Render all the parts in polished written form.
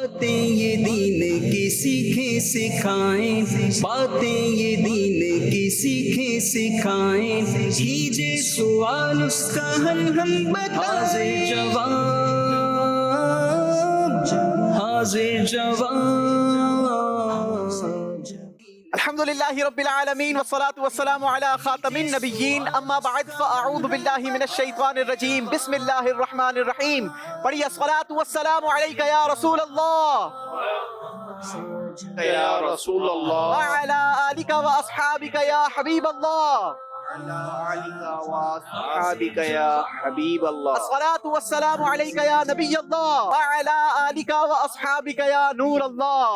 باتیں یہ دین کی سیکھیں سکھائیں، باتیں یہ دین کی سیکھیں سکھائیں، کیجے سوال اس کا حل ہم بتائیں، حاضر جواب۔ الحمدللہ رب العالمین والصلاة والسلام علی خاتم النبیین، اما بعد فاعوذ باللہ من الشیطان الرجیم، بسم اللہ الرحمن الرحیم۔ پڑھیے الصلاة والسلام علیک یا رسول اللہ یا رسول اللہ وعلی آلک و اصحابک یا حبیب اللہ، وصحابک یا حبیب اللہ، الصلاة والسلام علیک یا نبی اللہ وعلی آلک و اصحابک یا نور اللہ۔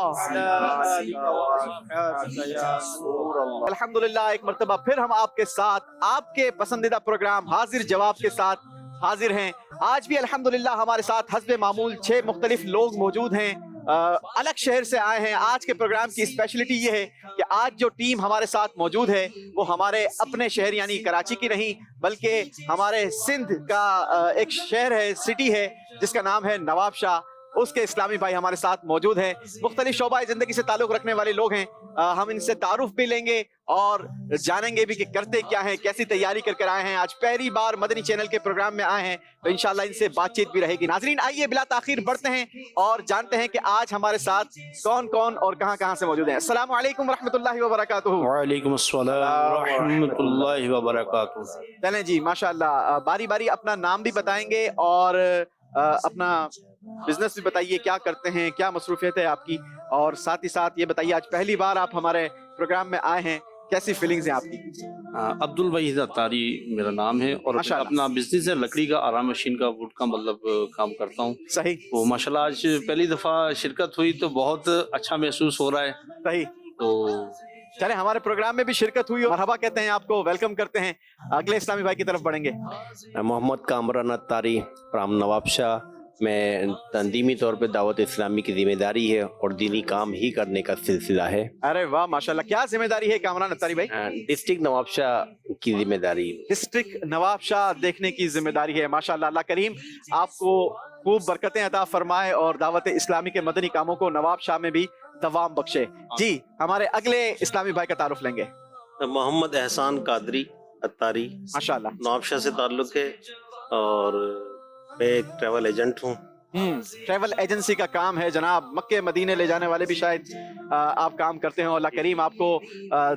الحمدللہ ایک مرتبہ پھر ہم آپ کے ساتھ آپ کے پسندیدہ پروگرام حاضر جواب کے ساتھ حاضر ہیں۔ آج بھی الحمدللہ ہمارے ساتھ حسب معمول 6 مختلف لوگ موجود ہیں، الگ شہر سے آئے ہیں۔ آج کے پروگرام کی اسپیشلٹی یہ ہے کہ آج جو ٹیم ہمارے ساتھ موجود ہے وہ ہمارے اپنے شہر یعنی کراچی کی نہیں بلکہ ہمارے سندھ کا ایک شہر ہے، سٹی ہے جس کا نام ہے نواب شاہ، اس کے اسلامی بھائی ہمارے ساتھ موجود ہیں۔ مختلف شعبہ زندگی سے تعلق رکھنے والے لوگ ہیں، ہم ان سے تعارف بھی لیں گے اور جانیں گے بھی کہ کرتے کیا ہیں، کیسی تیاری کر کر آئے ہیں۔ آج پہلی بار مدنی چینل کے پروگرام میں آئے ہیں تو انشاءاللہ ان سے بات چیت بھی رہے گی۔ ناظرین آئیے بلا تاخیر بڑھتے ہیں اور جانتے ہیں کہ آج ہمارے ساتھ کون کون اور کہاں کہاں سے موجود ہیں۔ السلام علیکم ورحمۃ اللہ وبرکاتہ۔ وعلیکم السلام ورحمۃ اللہ وبرکاتہ۔ چلیں جی ماشاءاللہ، باری باری اپنا نام بھی بتائیں گے اور اپنا بزنس بھی بتائیے، کیا کرتے ہیں، کیا مصروفیت ہے آپ کی، اور ساتھ ہی ساتھ یہ بتائیے آج پہلی بار آپ ہمارے پروگرام میں آئے ہیں، کیسی فیلنگز ہیں آپ کی؟ عبد الوحید عطاری میرا نام ہے اور اپنا بزنس ہے لکڑی کا، آرام مشین کا، ووڈ کا مطلب کام کرتا ہوں۔ صحیح، تو ماشاءاللہ آج پہلی دفعہ شرکت ہوئی تو بہت اچھا محسوس ہو رہا ہے۔ صحیح، تو چلیں ہمارے پروگرام میں بھی شرکت ہوئی، مرحبا کہتے ہیں آپ کو، ویلکم کرتے ہیں۔ اگلے اسلامی بھائی کی طرف بڑھیں گے۔ محمد کامران عطاری فرام نواب شاہ، میں تنظیمی طور پہ دعوت اسلامی کی ذمہ داری ہے اور دینی کام ہی کرنے کا سلسلہ ہے۔ ارے واہ ماشاءاللہ، کیا ذمہ داری ہے کامران عطاری بھائی؟ ڈسٹرکٹ نواب شاہ کی ذمہ داری، ڈسٹرکٹ نواب شاہ دیکھنے کی ذمہ داری ہے۔ ماشاءاللہ، اللہ کریم آپ کو خوب برکتیں عطا فرمائے اور دعوت اسلامی کے مدنی کاموں کو نواب شاہ میں بھی دوام بخشے۔ جی ہمارے اگلے اسلامی بھائی کا تعارف لیں گے۔ محمد احسان قادری عطاری، ماشاءاللہ، نواب شاہ سے تعلق ہے اور میں ایک ٹریول ایجنٹ ہوں۔ ٹریول ایجنسی کا کام ہے جناب، مکے مدینے لے جانے والے بھی شاید آپ کام کرتے ہیں۔ اللہ کریم آپ کو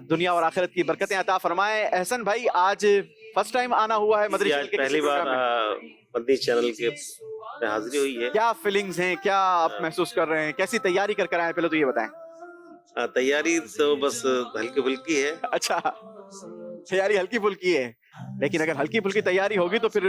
دنیا اور آخرت کی برکتیں عطا فرمائے۔ احسن بھائی آج فرسٹ ٹائم آنا ہوا ہے مدنی چینل کے پہلی بار مدنی چینل کے میں حاضری ہوئی ہے۔ کیا فیلنگز ہیں، کیا آپ محسوس کر رہے ہیں، کیسی تیاری کر کر آئے ہیں، پہلے تو یہ بتائیں۔ تیاری تو بس ہلکی پھلکی ہے۔ اچھا، تیاری ہلکی پھلکی ہے، لیکن اگر ہلکی پھلکی تیاری ہوگی تو پھر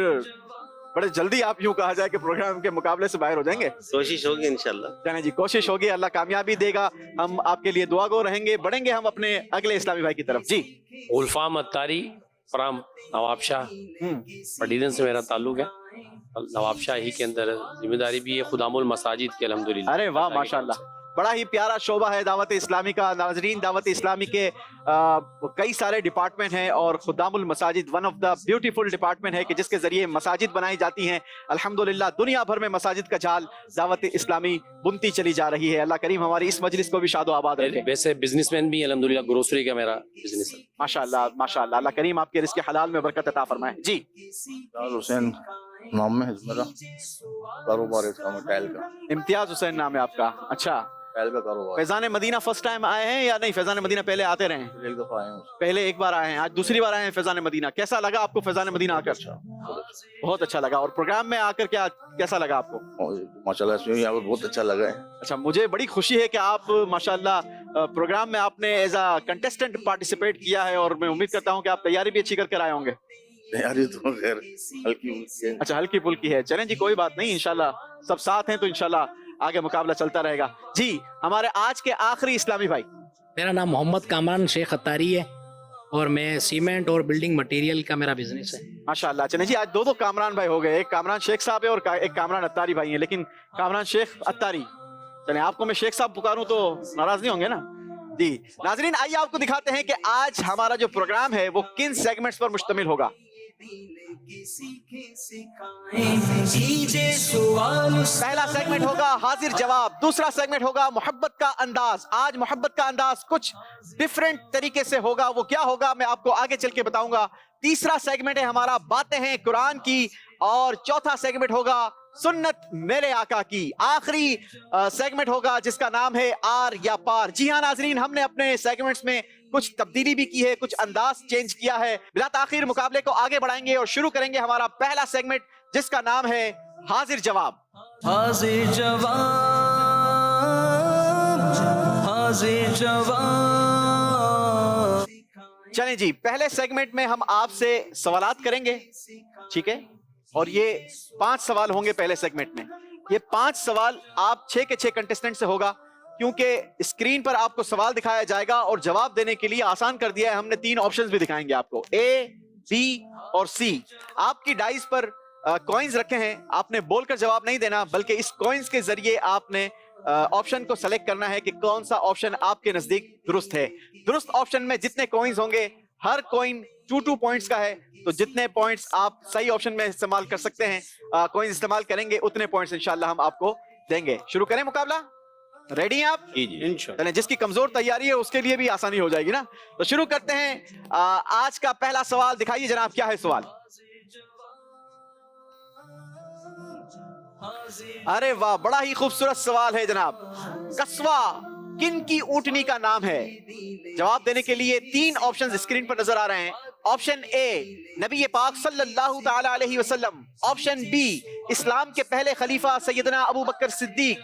بڑے جلدی آپ یوں کہا جائے کہ پروگرام کے مقابلے سے باہر ہو جائیں گے۔ کوشش ہوگی انشاءاللہ۔ جانے جی، کوشش ہوگی، اللہ کامیابی دے گا، ہم آپ کے لیے دعا گو رہیں گے۔ بڑھیں گے ہم اپنے اگلے اسلامی بھائی کی طرف۔ جی غلفام عطاری فرام نواب شاہ، پٹیدن سے میرا تعلق ہے، نواب شاہ ہی کے اندر ذمہ داری بھی ہے، خدام المساجد کے الحمدللہ۔ ارے واہ ماشاءاللہ، بڑا ہی پیارا شعبہ ہے دعوت اسلامی کا۔ ناظرین دعوت اسلامی کے کئی سارے ڈپارٹمنٹ ہیں اور خدام المساجد one of the beautiful department ہے کہ جس کے ذریعے مساجد بنائی جاتی ہیں۔ الحمدللہ دنیا بھر میں مساجد کا جال دعوت اسلامی بنتی چلی جا رہی ہے۔ اللہ کریم ہماری اس مجلس کو بھی شاد و آباد رکھے۔ ویسے بزنس مین بھی الحمدللہ، گروسری کا میرا بزنس ہے۔ ماشاءاللہ ماشاءاللہ، اللہ کریم آپ کے رزق حلال میں برکت عطا فرمائے۔ جی حسین نام ہے میرا، کاروبار ہے اس کا ٹائل کا، امتیاز حسین نام ہے آپ کا۔ اچھا، ٹائل کا کاروبار۔ فیضان مدینہ فرسٹ ٹائم آئے ہیں یا نہیں؟ فیضان مدینہ پہلے آتے رہے ہیں؟ ایک دفعہ آئے ہیں، پہلے ایک بار آئے ہیں، آج دوسری بار آئے ہیں فیضان مدینہ۔ کیسا لگا آپ کو فیضان مدینہ آ کر؟ بہت اچھا لگا۔ اور پروگرام میں آ کر کیسا لگا آپ کو؟ ماشاء اللہ یہاں پر بہت اچھا لگا ہے۔ اچھا، مجھے بڑی خوشی ہے کہ آپ ماشاءاللہ پروگرام میں آپ نے ایز اے کنٹیسٹنٹ پارٹیسپیٹ کیا ہے اور میں امید کرتا ہوں کہ آپ تیاری بھی اچھی کر کر آئے ہوں گے۔ تیاری تو خیر ہلکی پھلکی ہے۔ اچھا، ہلکی پھلکی ہے، چلیں جی کوئی بات نہیں، انشاءاللہ سب ساتھ ہیں تو انشاءاللہ آگے مقابلہ چلتا رہے گا۔ جی ہمارے آج کے آخری اسلامی بھائی۔ میرا نام محمد کامران شیخ عطاری ہے اور میں سیمنٹ اور بلڈنگ مٹیریل کا میرا بزنس ہے۔ ماشاءاللہ، چلیں جی آج دو کامران بھائی ہو گئے، ایک کامران شیخ صاحب ہے اور ایک کامران عطاری بھائی ہیں، لیکن کامران شیخ عطاری، چلیں آپ کو میں شیخ صاحب پکاروں تو ناراض نہیں ہوں گے نا؟ جی ناظرین آئیے آپ کو دکھاتے ہیں کہ آج ہمارا جو پروگرام ہے وہ کن سیگمنٹس پر مشتمل ہوگا۔ पहला सेगमेंट होगा हाजिर जवाब, दूसरा सेगमेंट होगा मोहब्बत का अंदाज। आज मोहब्बत का अंदाज कुछ डिफरेंट तरीके से होगा, वो क्या होगा मैं आपको आगे चल के बताऊंगा। तीसरा सेगमेंट है हमारा बातें हैं कुरान की, और चौथा सेगमेंट होगा सुन्नत मेरे आका की। आखिरी सेगमेंट होगा जिसका नाम है आर या पार। जी हाँ नाजरीन, हमने अपने सेगमेंट्स में कुछ तब्दीली भी की है, कुछ अंदाज चेंज किया है। बिला ताखिर मुकाबले को आगे बढ़ाएंगे और शुरू करेंगे हमारा पहला सेगमेंट जिसका नाम है हाजिर जवाब। हाजिर जवाब, हाजिर जवाब। चलें जी, पहले सेगमेंट में हम आपसे सवालात करेंगे, ठीक है, और ये 5 सवाल होंगे पहले सेगमेंट में। ये 5 सवाल आप 6 के 6 कंटेस्टेंट से होगा, क्योंकि स्क्रीन पर आपको सवाल दिखाया जाएगा और जवाब देने के लिए आसान कर दिया है हमने। 3 ऑप्शंस भी दिखाएंगे आपको, ए, बी और सी। आपकी डाइस पर कॉइन्स रखे हैं, आपने बोलकर जवाब नहीं देना, बल्कि इस कॉइन्स के जरिए आपने ऑप्शन को सेलेक्ट करना है कि कौन सा ऑप्शन आपके नजदीक दुरुस्त है। दुरुस्त ऑप्शन में जितने कॉइन्स होंगे, हर कॉइन 2 पॉइंट्स का है, तो जितने पॉइंट्स आप सही ऑप्शन में इस्तेमाल कर सकते हैं, कॉइन्स इस्तेमाल करेंगे, उतने पॉइंट्स इंशाल्लाह हम आपको देंगे। शुरू करें मुकाबला, रेडी हैं आप? जी जी इंशाल्लाह। जिसकी कमजोर तैयारी है उसके लिए भी आसानी हो जाएगी ना। तो शुरू करते हैं। आज का पहला सवाल दिखाइए जनाब, क्या है सवाल? अरे वाह, बड़ा ही खूबसूरत सवाल है जनाब। कस्वा किन की ऊंटनी का नाम है? जवाब देने के लिए 3 ऑप्शन स्क्रीन पर नजर आ रहे हैं। ऑप्शन ए नबी पाक सल्लल्लाहु तआला अलैहि वसल्लम, ऑप्शन बी इस्लाम के पहले खलीफा सैयदना अबू बकर सिद्दीक,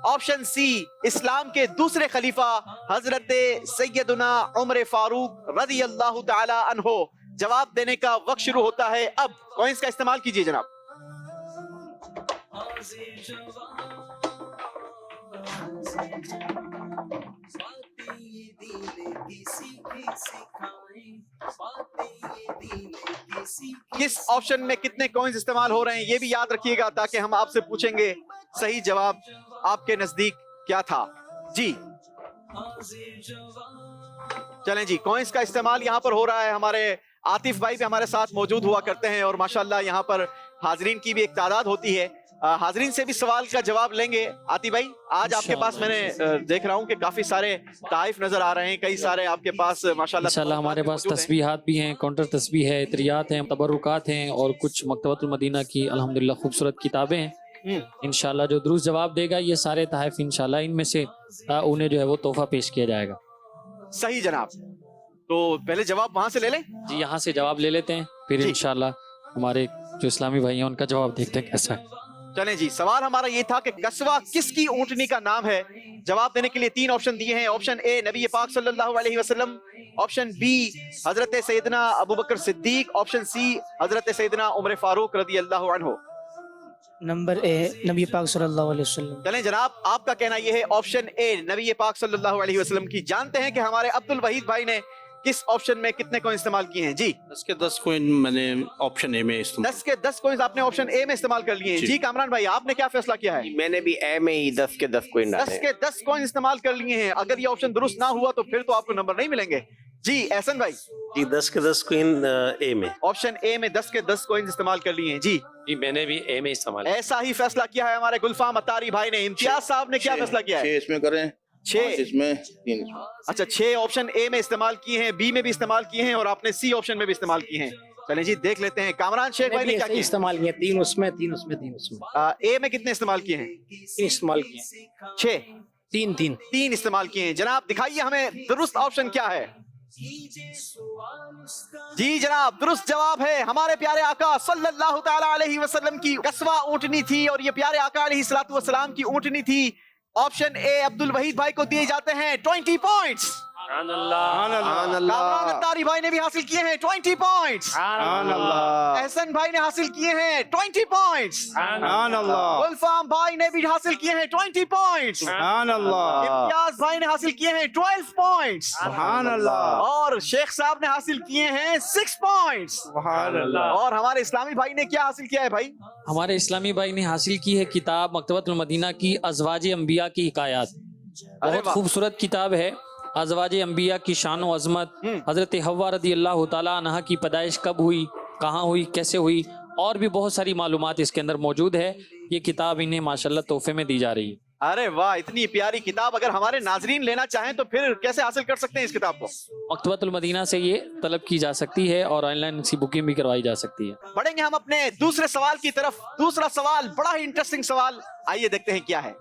ऑप्शन सी इस्लाम के दूसरे खलीफा हजरत सैयदना उमर फारूक रज़ी अल्लाह तआला अन्हो। जवाब देने का वक्त शुरू होता है अब। कॉइन्स का इस्तेमाल कीजिए जनाब। किस ऑप्शन में कितने कॉइन्स इस्तेमाल हो रहे हैं ये भी याद रखिएगा, ताकि हम आपसे पूछेंगे सही जवाब आपके नजदीक क्या था। जी चलें जी, कॉइन्स का इस्तेमाल यहाँ पर हो रहा है। हमारे आतिफ भाई भी हमारे साथ मौजूद हुआ करते हैं, और माशाल्लाह यहाँ पर हाजरीन की भी एक तादाद होती है। हाजरीन से भी सवाल का जवाब लेंगे। आतिफ भाई, आज आपके पास मैंने देख रहा हूँ कि काफी सारे ताइफ नजर आ रहे हैं, कई सारे आपके पास माशाल्लाह हमारे पास तस्बीहात भी हैं, काउंटर तस्बीह है, इत्रियात हैं, तबरुकात हैं, और कुछ मकतबतुल मदीना की अल्हम्दुलिल्लाह खूबसूरत किताबें हैं। इंशाल्लाह जो दुरुस्त जवाब देगा ये सारे तहफ़ इंशाल्लाह इनमें से उन्हें जो है वो तोहफा पेश किया जाएगा। सही जनाब, तो पहले जवाब वहां से ले लें। जी, यहाँ से जवाब ले लेते हैं, फिर इंशाल्लाह हमारे जो इस्लामी भाई हैं उनका जवाब देखते हैं कैसा है। चलें जी, सवाल हमारा ये था कि कस्वा किसकी ऊंटनी का नाम है? जवाब देने के लिए 3 ऑप्शन दिए हैं। ऑप्शन ए नबी पाक सल्लल्लाहु अलैहि वसल्लम, ऑप्शन बी हजरत सैयदना अबू बकर सिद्दीक, ऑप्शन सी हजरत सैयदना उमर फारूक रज़ी अल्लाहु अन्हु। नंबर ए नबी पाक सल्लल्लाहु अलैहि वसल्लम। चलें जनाब, आपका कहना यह है ऑप्शन ए नबी पाक सल्लल्लाहु अलैहि वसल्लम की। जानते हैं कि हमारे अब्दुल वहीद भाई ने किस ऑप्शन में कितने कॉइन इस्तेमाल किए हैं? जी 10 के 10 कॉइन मैंने ऑप्शन ए में इस्तेमाल। 10 के 10 कॉइन्स आपने ऑप्शन ए में इस्तेमाल कर लिए हैं। जी कामरान भाई, आपने क्या फैसला किया है? मैंने भी ए में ही 10 के 10 कॉइन डाले 10 के 10 कॉइन इस्तेमाल कर लिए हैं। अगर ये ऑप्शन दुरुस्त ना हुआ तो फिर तो आपको नंबर नहीं मिलेंगे। जी एहसन भाई। जी 10 के 10 क्वीन ए में। ऑप्शन ए में 10 के 10 कॉइन इस्तेमाल कर लिए हैं। जी मैंने भी ए में इस्तेमाल। ऐसा ही फैसला किया है हमारे गुलफाम अतारी भाई ने। इम्तियाज साहब ने क्या फैसला किया है? 6 इसमें करें, 6 इसमें 3 इसमें। अच्छा, 6 ऑप्शन ए में इस्तेमाल किए हैं, बी में भी इस्तेमाल किए हैं, और आपने सी ऑप्शन में भी इस्तेमाल किए हैं। चलें जी, देख लेते हैं कामरान शेख भाई ने क्या किया इस्तेमाल किया। 3 उसमें, 3 उसमें, 3 उसमें। ए में कितने इस्तेमाल किए हैं? 3 इस्तेमाल किए। 6 3 इस्तेमाल किए हैं। जनाब दिखाइए हमें दुरुस्त ऑप्शन क्या है। जी जनाब, दुरुस्त जवाब है हमारे प्यारे आका सल्लल्लाहु ताला अलैहि वसल्लम की कस्वा ऊंटनी थी, और ये प्यारे आका अलैहि सलातु वसलाम की ऊंटनी थी। ऑप्शन ए अब्दुल वहीद भाई को दिए जाते हैं 20 पॉइंट्स। तारी भाई ने भी हासिल किए हैं 20 पॉइंट्स। एहसन भाई ने हासिल किए हैं 20 पॉइंट्स। गुलफाम भाई ने भी हासिल किए हैं 20 पॉइंट्स। इम्तियाज भाई ने हासिल किए हैं 12 पॉइंट्स। और शेख साहब ने हासिल किए हैं 6 पॉइंट्स। और हमारे इस्लामी भाई ने क्या हासिल किया है भाई? हमारे इस्लामी भाई ने हासिल की है किताब मकतबतुल मदीना की अज़वाज अंबिया की हिकायात। बहुत खूबसूरत किताब है। अज़वाज अंबिया की शान व अज़मत, हज़रत हव्वा रज़ी अल्लाह ताला अन्हा की पैदाइश कब हुई, कहाँ हुई, कैसे हुई, और भी बहुत सारी मालूमात इसके अंदर मौजूद है। ये किताब इन्हें माशाल्लाह तोहफे में दी जा रही है। अरे वाह, इतनी प्यारी किताब अगर हमारे नाजरीन लेना चाहें तो फिर कैसे हासिल कर सकते हैं इस किताब को? मकतबतुल मदीना से ये तलब की जा सकती है और ऑनलाइन इसकी बुकिंग भी करवाई जा सकती है। बढ़ेंगे हम अपने दूसरे सवाल की तरफ। दूसरा सवाल बड़ा ही इंटरेस्टिंग सवाल, आइए देखते हैं क्या है।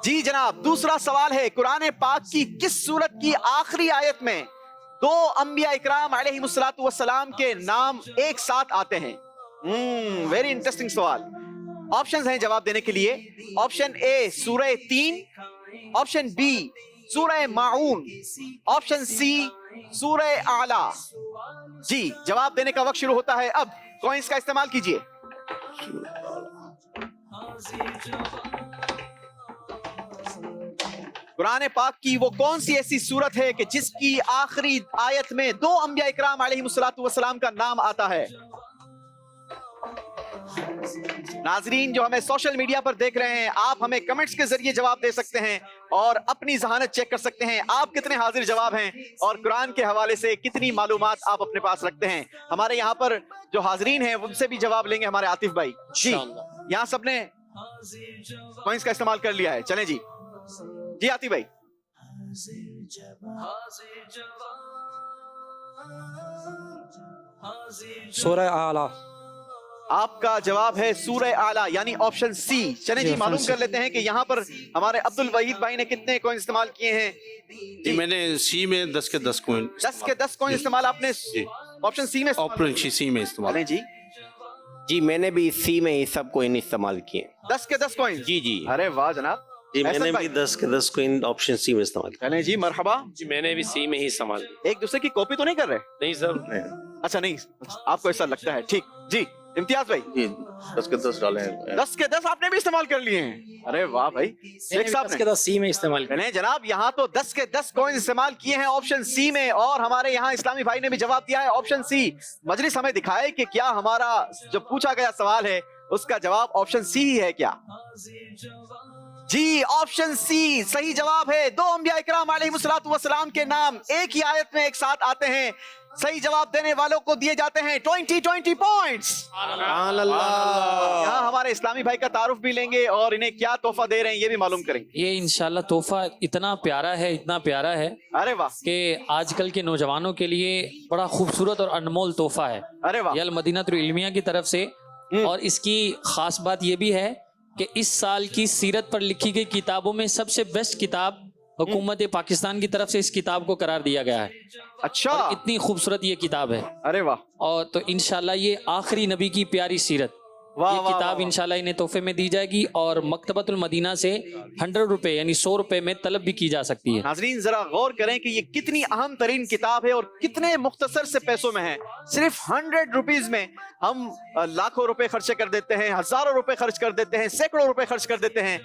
जी जनाब, दूसरा सवाल है, कुरान पाक की किस सूरत की आखिरी आयत में दो अंबिया इकराम अलैहिमुस्सलातु वस्सलाम के नाम एक साथ आते हैं? वेरी इंटरेस्टिंग सवाल। ऑप्शंस हैं जवाब देने के लिए। ऑप्शन ए सूरह 3, ऑप्शन बी सूरह माऊन, ऑप्शन सी सूरह आला। जी जवाब देने का वक्त शुरू होता है अब। कॉइंस का इस्तेमाल कीजिए। कुरान पाक की वो कौन सी ऐसी सूरत है कि जिसकी आखिरी आयत में दो अंबिया इकराम अलैहिमुस्सलातु वस्सलाम का नाम आता है? नाजरीन जो हमें सोशल मीडिया पर देख रहे हैं, आप हमें कमेंट्स के जरिए जवाब दे सकते हैं और अपनी जहानत चेक कर सकते हैं, आप कितने हाजिर जवाब हैं और कुरान के हवाले से कितनी मालूमात आप अपने पास रखते हैं। हमारे यहाँ पर जो हाजरीन हैं उनसे भी जवाब लेंगे हमारे आतिफ भाई जी। यहाँ सबने कॉइंस का इस्तेमाल कर लिया है, चलें जी। जी आतिफ भाई। सूरह आला। आपका जवाब है सूरह आला यानी ऑप्शन सी। चलें जी, मालूम कर लेते हैं कि यहाँ पर हमारे अब्दुल वहीद भाई ने कितने कॉइन इस्तेमाल किए हैं। जी मैंने सी में 10 के 10 कॉइन 10 के 10 कॉइन इस्तेमाल आपने ऑप्शन सी में ऑप्शन सी में इस्तेमाल। जी जी मैंने भी सी में ही सब कोइन इस्तेमाल किए। 10 के 10 कॉइन। जी जी। अरे वाह जनाब। जी मैंने भी 10 के 10 कॉइन ऑप्शन सी में इस्तेमाल किया। चलें जी, मरहबा। जी मैंने भी सी में ही इस्तेमाल किया। एक दूसरे की कॉपी तो नहीं कर रहे? नहीं सर। अच्छा नहीं, आपको ऐसा लगता है, ठीक। जी इम्तियाज भाई। जी 10 के 10 डाले हैं। 10 के 10 आपने भी इस्तेमाल कर लिए हैं। अरे वाह भाई, शेख साहब 10 के 10 सी में इस्तेमाल ने जनाब यहाँ तो 10 के 10 कॉइन इस्तेमाल किए हैं ऑप्शन सी में, और हमारे यहाँ इस्लामी भाई ने भी जवाब दिया है ऑप्शन सी। मजलिस हमें दिखाए कि क्या हमारा जो पूछा गया सवाल है उसका जवाब ऑप्शन सी ही है क्या? जी ऑप्शन सी सही जवाब है। दो अंबिया इकराम अलैहिमुस्सलातु वस्सलाम के नाम एक ही आयत में एक साथ आते हैं। सही जवाब देने वालों को दिए जाते हैं 20 पॉइंट्स। यहाँ हमारे इस्लामी भाई का तारुफ भी लेंगे और इन्हें क्या तोहफा दे रहे हैं ये भी मालूम करेंगे। ये इंशाल्लाह तोहफा इतना प्यारा है, इतना प्यारा है, अरे वाह, कि आजकल के नौजवानों के लिए बड़ा खूबसूरत और अनमोल तोहफा है। अरे वाह। ये अल मदीनतुल इल्मिया की तरफ से। और इसकी खास बात ये भी है कि इस साल की सीरत पर लिखी गई किताबों में सबसे बेस्ट किताब हुकूमत पाकिस्तान की तरफ से इस किताब को करार दिया गया है। अच्छा, और इतनी खूबसूरत ये किताब है। अरे वाह। और तो इंशाल्लाह ये आखिरी नबी की प्यारी सीरत, ये किताब इंशाल्लाह इन्हें तोहफे में दी जाएगी और मकतबतुल मदीना से 100 रुपए यानी 100 रुपए में तलब भी की जा सकती है। नाज़रीन जरा गौर करें कि ये कितनी अहम तरीन किताब है और कितने मुख्तसर से पैसों में है। सिर्फ 100 रुपीज में हम लाखों रुपए खर्चे कर देते हैं, हजारों रुपए खर्च कर देते हैं, सैकड़ों रुपए खर्च कर देते हैं।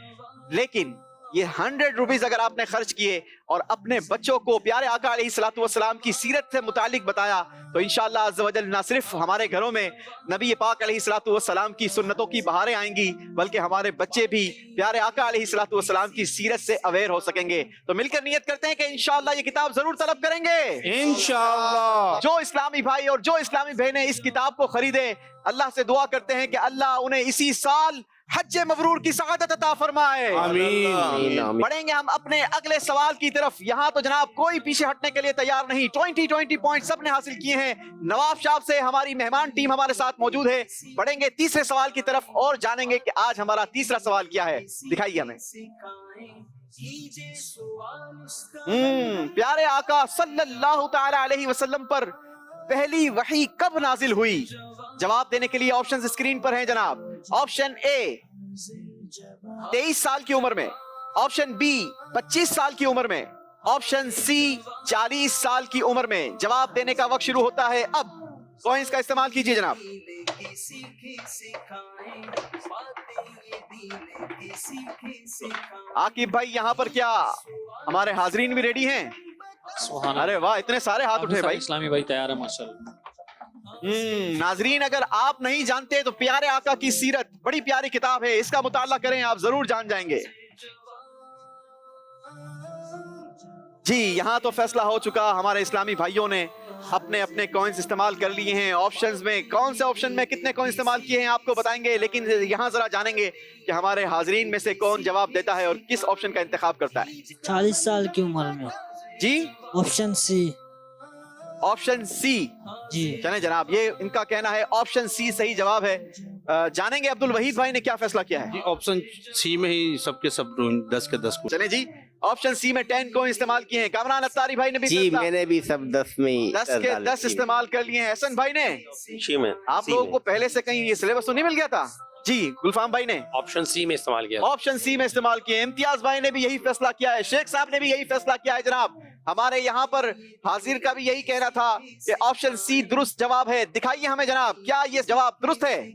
लेकिन ये 100 रुपीज अगर आपने खर्च किए और अपने बच्चों को प्यारे आका अलैहिस्सलातु वस्सलाम की सीरत से मुतालिक बताया तो इंशाअल्लाह अज़्ज़ व जल ना सिर्फ हमारे घरों में नबी पाक अलैहिस्सलातु वस्सलाम की सुन्नतों की बहारें आएंगी, बल्कि हमारे बच्चे भी प्यारे आका अलैहिस्सलातु वस्सलाम की सीरत से अवेयर हो सकेंगे। तो मिलकर नियत करते हैं कि इंशाअल्लाह ये किताब जरूर तलब करेंगे इंशाअल्लाह। जो इस्लामी भाई और जो इस्लामी बहनें इस किताब को खरीदे, अल्लाह से दुआ करते हैं कि अल्लाह उन्हें इसी साल हज मबरूर की सआदत अता फरमाए। आमीन। बढ़ेंगे हम अपने अगले सवाल की तरफ। यहाँ तो जनाब कोई पीछे हटने के लिए तैयार नहीं। 20 पॉइंट सबने हासिल किए हैं। नवाब साहब से हमारी मेहमान टीम हमारे साथ मौजूद है। बढ़ेंगे तीसरे सवाल की तरफ और जानेंगे कि आज हमारा तीसरा सवाल क्या है। दिखाइए हमें। प्यारे आका सल्लल्लाहु तआला अलैहि वसल्लम पर पहली वही कब नाजिल हुई? जवाब देने के लिए ऑप्शन स्क्रीन पर हैं जनाब। ऑप्शन ए 23 साल की उम्र में, ऑप्शन बी 25 साल की उम्र में, ऑप्शन सी 40 साल की उम्र में। जवाब देने का वक्त शुरू होता है अब। कॉइंस का इस्तेमाल कीजिए जनाब। आकिब भाई यहाँ पर क्या हमारे हाजरीन भी रेडी हैं? अरे वाह, इतने सारे हाथ उठे भाई। इस्लामी भाई तैयार है माशाल्लाह। नाजरीन अगर आप नहीं जानते तो प्यारे आका की सीरत बड़ी प्यारी किताब है, इसका मुताला करें, आप जरूर जान जाएंगे। जी यहाँ तो फैसला हो चुका, हमारे इस्लामी भाइयों ने अपने अपने कॉइन्स इस्तेमाल कर लिए हैं। ऑप्शंस में कौन से ऑप्शन में कितने कॉइन इस्तेमाल किए हैं आपको बताएंगे, लेकिन यहाँ जरा जानेंगे कि हमारे हाजरीन में से कौन जवाब देता है और किस ऑप्शन का इंतखाब करता है। 40 साल की उम्र में। जी ऑप्शन सी। ऑप्शन सी जी। चलें जनाब, ये इनका कहना है ऑप्शन सी सही जवाब है। जानेंगे अब्दुल वहीद भाई ने क्या फैसला किया है। जी ऑप्शन सी में ही सबके सब 10 के 10 को। चलें जी, ऑप्शन सी में 10 को इस्तेमाल किए हैं। कामरान अत्तारी भाई ने भी जी मैंने भी सब 10 में ही 10 के 10 इस्तेमाल कर लिए हैं। हसन भाई ने, सी में आप लोगों को पहले से कहीं ये सिलेबस तो नहीं मिल गया था? जी गुलफाम भाई ने ऑप्शन सी में इस्तेमाल किया। ऑप्शन सी में इस्तेमाल किए। इम्तियाज भाई ने भी यही फैसला किया है, शेख साहब ने भी यही फैसला किया है। जनाब हमारे यहाँ पर हाजिर का भी यही कहना था कि ऑप्शन सी दुरुस्त जवाब है। दिखाइए हमें जनाब, क्या ये जवाब दुरुस्त है?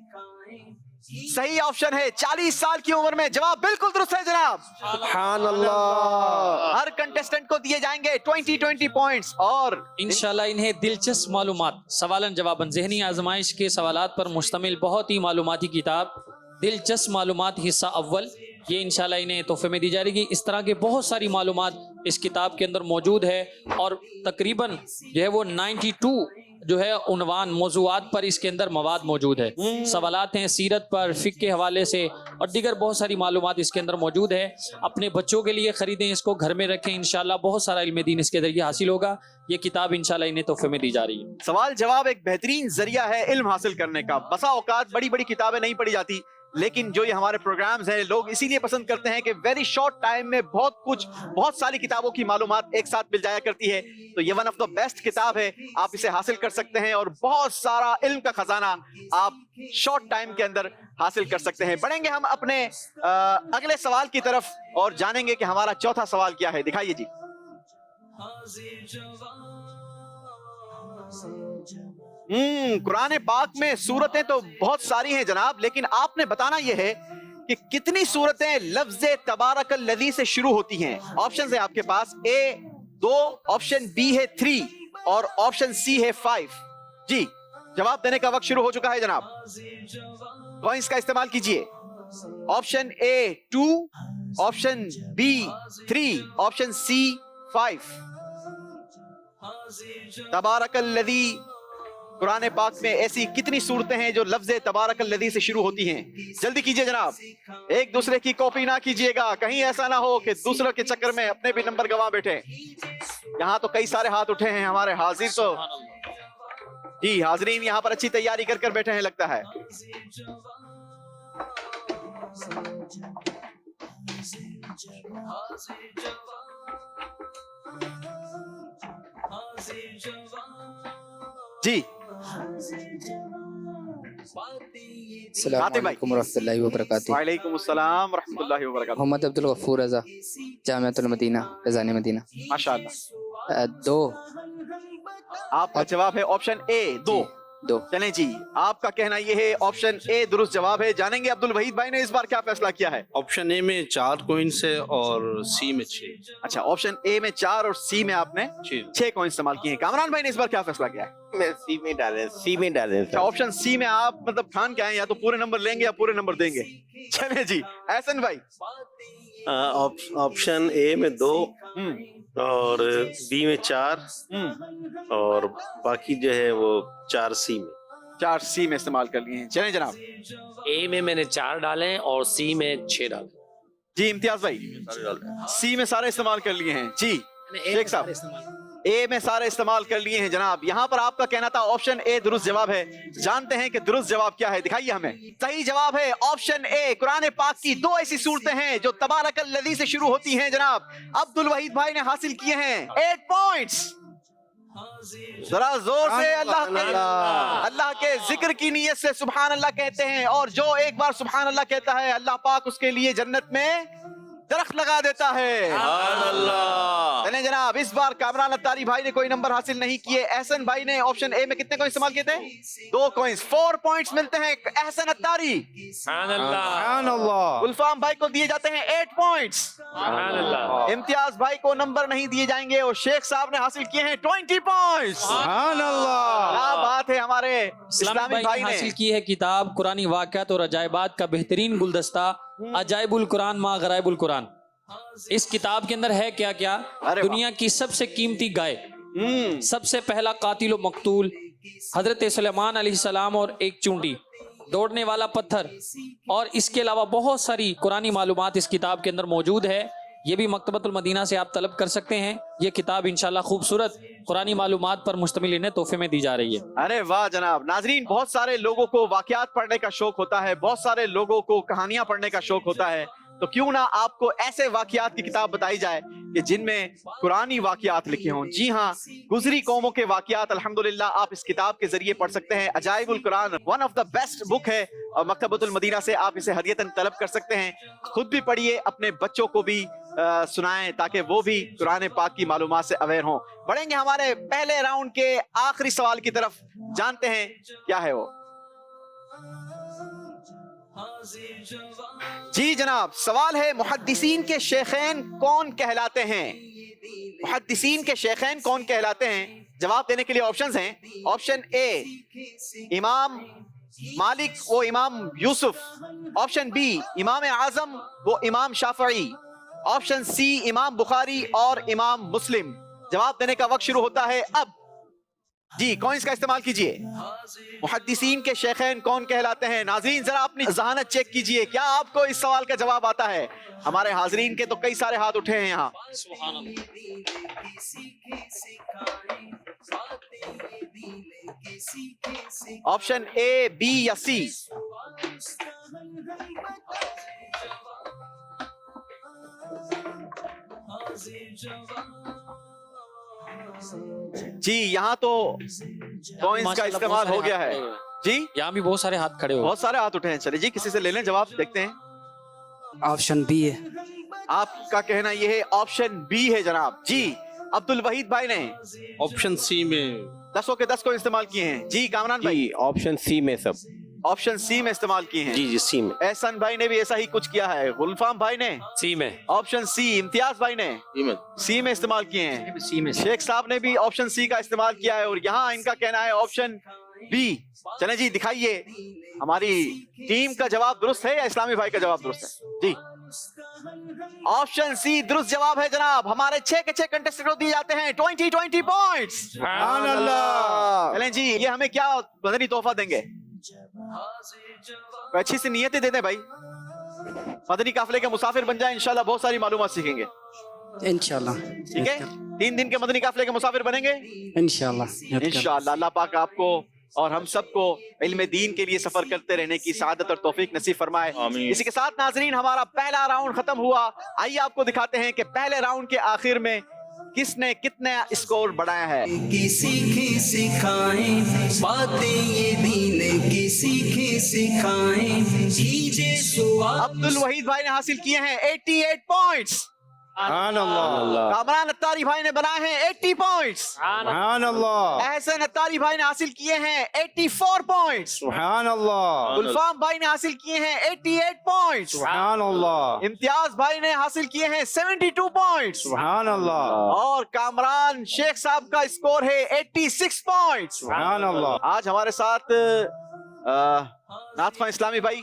सही ऑप्शन है। 40 साल की उम्र में जवाब बिल्कुल दुरुस्त है जनाब। सुभान अल्लाह। हर कंटेस्टेंट को दिए जाएंगे 20 पॉइंट्स और इंशाल्लाह इन्हें दिलचस्प मालूमात, सवालन जवाबन, ज़हनी आजमाइश के सवालात पर मुश्तमिल बहुत ही मालूमाती किताब दिलचस्प मालूमात हिस्सा अव्वल, ये इंशाल्लाह इन्हें तोहफे में दी जाएगी। इस तरह के बहुत सारी मालूमात इस किताब के अंदर मौजूद है और तकरीबन जो है वो 92 जो है उन्वान मौजूआत पर इसके अंदर मवाद मौजूद है। सवालात हैं सीरत पर, फ़िक़्ह के हवाले से और दीगर बहुत सारी मालूमात इसके अंदर मौजूद है। अपने बच्चों के लिए ख़रीदें, इसको घर में रखें, इंशाल्लाह बहुत सारा इल्म दीन इसके ज़रिए हासिल होगा। ये किताब इंशाल्लाह इन्हें तोहफे में दी जा रही है। सवाल जवाब एक बेहतरीन जरिया है इल्म हासिल करने का। बसा औकात बड़ी बड़ी किताबें नहीं पढ़ी जाती, लेकिन जो ये हमारे प्रोग्राम्स हैं लोग इसीलिए पसंद करते हैं कि वेरी शॉर्ट टाइम में बहुत सारी किताबों की मालूमात एक साथ मिल जाया करती है। तो ये वन ऑफ द बेस्ट किताब है, आप इसे हासिल कर सकते हैं और बहुत सारा इल्म का खजाना आप शॉर्ट टाइम के अंदर हासिल कर सकते हैं। बढ़ेंगे हम अपने अगले सवाल की तरफ और जानेंगे कि हमारा चौथा सवाल क्या है। दिखाइए जी। कुरान पाक में सूरतें तो बहुत सारी हैं जनाब, लेकिन आपने बताना यह है कि कितनी सूरतें लफ्ज तबारकल्लज़ी से शुरू होती हैं। ऑप्शन है आपके पास, ए 2, ऑप्शन बी है 3 और ऑप्शन सी है 5। जी जवाब देने का वक्त शुरू हो चुका है जनाब। कॉइंस का इस्तेमाल कीजिए। Option A 2, option B 3, option C 5। तबारकल्लज़ी कुरान पाक में ऐसी कितनी सूरतें हैं जो लफ्ज तबारकल्लज़ी से शुरू होती हैं? जल्दी कीजिए जनाब, एक दूसरे की कॉपी ना कीजिएगा, कहीं ऐसा ना हो कि दूसरों के चक्कर में अपने भी नंबर गंवा बैठे। यहाँ तो कई सारे हाथ उठे हैं हमारे हाजिर, तो जी हाजरीन यहाँ पर अच्छी तैयारी कर कर बैठे हैं लगता है। जी अस्सलामुअलैकुम रहमतुल्लाहि व बरकातुहू। वालेकुम अस्सलाम रहमतुल्लाहि व बरकातुहू। मोहम्मद अब्दुल गफूर रज़ा, जामिअतुल मदीना, फैज़ान मदीना। माशाअल्लाह। 2। आपका जवाब है ऑप्शन ए 2। चलें जी, आपका कहना यह है ऑप्शन ए दुरुस्त जवाब है। जानेंगे अब्दुल वहीद भाई ने इस बार क्या फैसला किया है। ऑप्शन ए में 4 कॉइन्स है और सी में 6। अच्छा, ऑप्शन ए में 4 और सी में आपने 6 कॉइन इस्तेमाल किए हैं। कामरान भाई ने इस बार क्या फैसला किया है। मैं सी में डाले। अच्छा, ऑप्शन सी में आप मतलब ठान के आए, या तो पूरे नंबर लेंगे या पूरे नंबर देंगे। चले जी, एहसन भाई। ऑप्शन ए में 2 और बी में 4 और बाकी जो है वो 4 सी में 4 सी में इस्तेमाल कर लिए हैं। चलें जनाब। ए में मैंने 4 डाले और सी में 6 डाले। जी इम्तियाज भाई, सी में सारे इस्तेमाल कर लिए हैं। जी शेख साहब, ए में सारे इस्तेमाल कर लिए हैं जनाब। यहाँ पर आपका कहना था ऑप्शन ए दुरुस्त जवाब है। जानते हैं कि दुरुस्त जवाब क्या है, दिखाइए हमें। सही जवाब है ऑप्शन ए। कुरान पाक की 2 ऐसी सूरतें हैं जो तबारकल्लज़ी से शुरू होती हैं जनाब। अब्दुल वहीद भाई ने हासिल किए हैं 8 पॉइंट्स। जरा जोर से अल्लाह के जिक्र की नीयत से सुभान अल्लाह कहते हैं, और जो एक बार सुभान अल्लाह कहता है अल्लाह पाक उसके लिए जन्नत में दरख्त लगा देता है। चलें जनाब, इस बार कामरान अत्तारी भाई ने कोई नंबर हासिल नहीं किए। एहसन भाई ने ऑप्शन ए में कितने कॉइन इस्तेमाल किए थे? 2 कॉइन्स। 4 पॉइंट्स मिलते हैं एहसन अत्तारी। गुलफाम भाई को दिए जाते हैं 8 पॉइंट्स। इम्तियाज भाई को नंबर नहीं दिए जाएंगे और शेख साहब ने हासिल किए हैं 20 पॉइंट्स। क्या बात है, हमारे इस्लामी भाई ने हासिल की है किताब कुरानी वाक़यात और अजायबात का बेहतरीन गुलदस्ता, अजाइबुल कुरान मा गराइबुल कुरान। اس کتاب کے اندر ہے کیا کیا؟ دنیا کی سب سے قیمتی گائے، سب سے پہلا قاتل و مقتول حضرت سلیمان علیہ السلام، اور ایک چونٹی، دوڑنے والا پتھر، اور اس کے علاوہ بہت ساری قرآنی معلومات اس کتاب کے اندر موجود ہے۔ یہ بھی مکتبۃ المدینہ سے آپ طلب کر سکتے ہیں۔ یہ کتاب انشاءاللہ خوبصورت قرآنی معلومات پر مشتمل انہیں تحفے میں دی جا رہی ہے۔ ارے واہ جناب۔ ناظرین، بہت سارے لوگوں کو واقعات پڑھنے کا شوق ہوتا ہے، بہت سارے لوگوں کو کہانیاں پڑھنے کا شوق ہوتا ہے، تو کیوں نہ آپ کو ایسے واقعات کی کتاب بتائی جائے کہ جن میں قرآنی واقعات لکھے ہوں۔ جی ہاں، گزری قوموں کے واقعات الحمدللہ آپ اس کتاب کے ذریعے پڑھ سکتے ہیں۔ عجائب القرآن ون آف دا بیسٹ بک ہے، اور مکتبۃ المدینہ سے آپ اسے ہدیتاً طلب کر سکتے ہیں۔ خود بھی پڑھیے، اپنے بچوں کو بھی سنائیں تاکہ وہ بھی قرآن پاک کی معلومات سے اویئر ہوں۔ بڑھیں گے ہمارے پہلے راؤنڈ کے آخری سوال کی طرف، جانتے ہیں کیا ہے وہ۔ جی جناب، سوال ہے محدثین کے شیخین کون کہلاتے ہیں؟ محدثین کے شیخین کون کہلاتے ہیں؟ جواب دینے کے لیے آپشنز ہیں۔ آپشن اے امام مالک وہ امام یوسف، آپشن بی امام اعظم وہ امام شافعی، آپشن سی امام بخاری اور امام مسلم۔ جواب دینے کا وقت شروع ہوتا ہے اب۔ جی کوئنس کا استعمال کیجئے۔ محدثین کے شیخین کون کہلاتے ہیں؟ ناظرین ذرا اپنی ذہانت چیک کیجئے، کیا آپ کو اس سوال کا جواب آتا ہے؟ ہمارے حاضرین کے تو کئی سارے ہاتھ اٹھے ہیں یہاں۔ آپشن اے، بی یا سی؟ جی یہاں تو کوئنس کا استعمال ہو گیا ہے۔ جی یہاں بھی بہت سارے ہاتھ کھڑے ہو، بہت سارے ہاتھ اٹھے ہیں۔ چلے جی کسی سے لے لیں جواب، دیکھتے ہیں۔ آپشن بی ہے۔ آپ کا کہنا یہ ہے آپشن بی ہے جناب۔ جی عبد الوحید بھائی نے آپشن سی میں 10 کے 10 کو استعمال کیے ہیں۔ جی کامران بھائی؟ جی آپشن سی میں سب۔ آپشن سی میں استعمال کیے ہیں۔ جی جی سی میں۔ احسن بھائی نے بھی ایسا ہی کچھ کیا ہے۔ غلفام بھائی نے سی میں۔ آپشن سی، امتیاز بھائی نے سی میں استعمال کیے ہیں۔ سی میں شیخ صاحب نے بھی آپشن سی کا استعمال کیا ہے، اور یہاں ان کا کہنا ہے آپشن بی۔ چلیں جی دکھائیے ہماری ٹیم کا جواب درست ہے یا اسلامی بھائی کا جواب درست ہے؟ جی آپشن سی درست جواب ہے جناب۔ ہمارے 6 کے 6 کنٹested کو دیے جاتے ہیں 20 پوائنٹس۔ سبحان اللہ۔ چلیں جی یہ ہمیں کیا مدنی تحفہ دیں گے؟ اچھی سی نیتیں دے دیں بھائی، مدنی قافلے کے مسافر بن جائیں، انشاءاللہ بہت ساری معلومات سیکھیں گے۔ انشاءاللہ ٹھیک ہے، 3 دن کے مدنی قافلے کے مسافر بنیں گے انشاءاللہ۔ انشاءاللہ۔ اللہ پاک آپ کو اور ہم سب کو علم دین کے لیے سفر کرتے رہنے کی سعادت اور توفیق نصیب فرمائے۔ اسی کے ساتھ ناظرین ہمارا پہلا راؤنڈ ختم ہوا۔ آئیے آپ کو دکھاتے ہیں کہ پہلے راؤنڈ کے آخر میں کس نے کتنا اسکور بڑھایا ہے۔ کی سیکھیں سکھائیں باتیں یہ دین کی سیکھیں سکھائیں کیجے سوال۔ عبد الوحید بھائی نے حاصل کیے ہیں 88 پوائنٹس۔ سبحان اللہ۔ کامران اتاری بھائی نے بنائے ہیں 80 پوائنٹس۔ سبحان اللہ۔ احسن اتاری بھائی نے حاصل کیے ہیں 84 پوائنٹس۔ سبحان اللہ۔ گلفام بھائی نے حاصل کیے ہیں 88 پوائنٹس۔ سبحان اللہ۔ امتیاز بھائی نے حاصل کیے ہیں 72 پوائنٹس۔ سبحان اللہ۔ اور کامران شیخ صاحب کا اسکور ہے 86 پوائنٹس۔ سبحان اللہ۔ آج ہمارے ساتھ نعت خواں اسلامی بھائی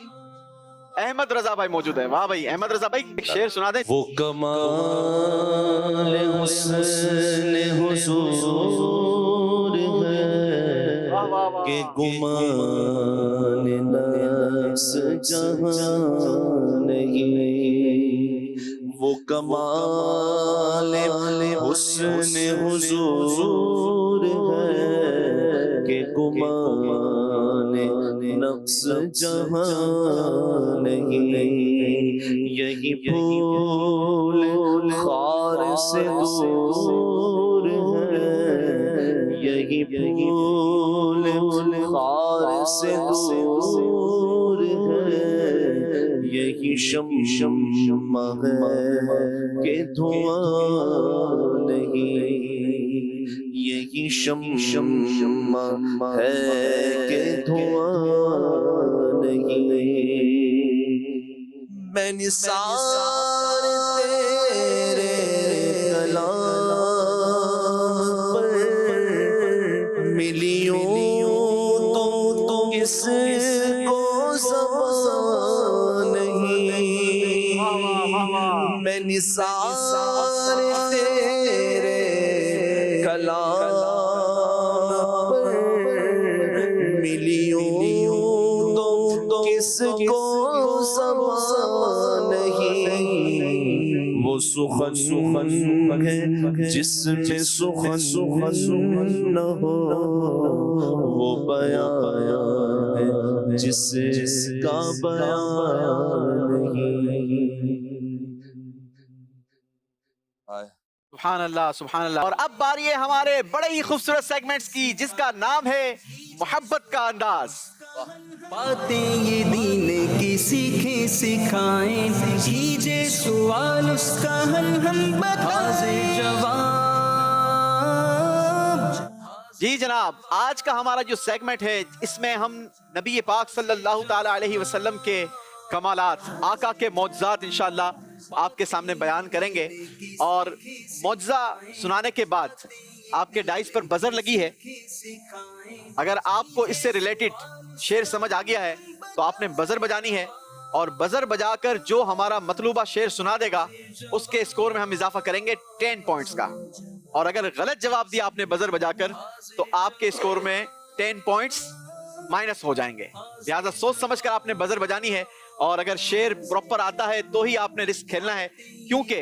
احمد رضا بھائی موجود ہیں۔ واہ بھائی، احمد رضا بھائی ایک شعر سنا دیں۔ وہ کمال حسن حضور ہے کہ گمان نفس جہاں نہیں، وہ کمال حسن حضور ہے کہ گمان نفس جہاں نہیں، یہی پھول خار سے دور ہے، یہی پھول خار سے دور ہے، یہی شمع ہے کہ دھواں نہیں، یہی شمع ہے کہ دھواں نہیں، میں نثار تیرے کلام پر ملیوں تو کس کو زبان نہیں، میں نثار تیرے کلام پر ملیوں تو کس کو زبان نہیں، وہ سخن ہے جس میں سخن نہ ہو، وہ بیان ہے جس کا بیان نہیں۔ سبحان اللہ سبحان اللہ۔ اور اب باری ہے ہمارے بڑے ہی خوبصورت سیگمنٹس کی، جس کا نام ہے محبت کا انداز۔ باتیں یہ دین کی سیکھیں سکھائیں، کیجے سوال اس کا حل ہم بتائیں جواب۔ جی جناب، آج کا ہمارا جو سیگمنٹ ہے اس میں ہم نبی پاک صلی اللہ تعالی علیہ وسلم کے کمالات، آقا کے معجزات انشاءاللہ آپ کے سامنے بیان کریں گے، اور معجزہ سنانے کے بعد آپ کے ڈائس پر بزر لگی ہے۔ اگر آپ کو اس سے ریلیٹڈ شعر سمجھ آ گیا ہے تو آپ نے بزر بجانی ہے، اور بزر بجا کر جو ہمارا مطلوبہ شعر سنا دے گا اس کے اسکور میں ہم اضافہ کریں گے 10 پوائنٹس کا، اور اگر غلط جواب دیا آپ نے بزر بجا کر تو آپ کے اسکور میں 10 پوائنٹس مائنس ہو جائیں گے۔ لہٰذا سوچ سمجھ کر آپ نے بزر بجانی ہے، اور اگر شعر پراپر آتا ہے تو ہی آپ نے رسک کھیلنا ہے، کیونکہ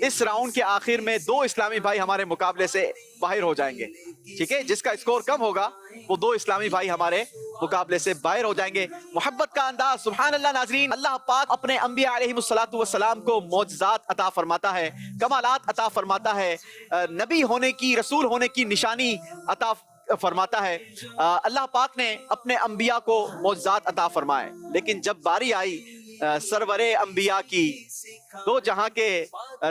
اس راؤنڈ کے آخر میں 2 اسلامی بھائی ہمارے مقابلے سے باہر ہو جائیں گے، ٹھیک ہے؟ جس کا اسکور کم ہوگا وہ 2 اسلامی بھائی ہمارے مقابلے سے باہر ہو جائیں گے۔ محبت کا انداز، سبحان اللہ ناظرین، اللہ پاک اپنے انبیاء علیہ السلام کو معجزات عطا فرماتا ہے، کمالات عطا فرماتا ہے، نبی ہونے کی، رسول ہونے کی نشانی عطا فرماتا ہے۔ اللہ پاک نے اپنے انبیاء کو معجزات عطا فرمائے، لیکن جب باری آئی سرور انبیاء کی، 2 جہاں کے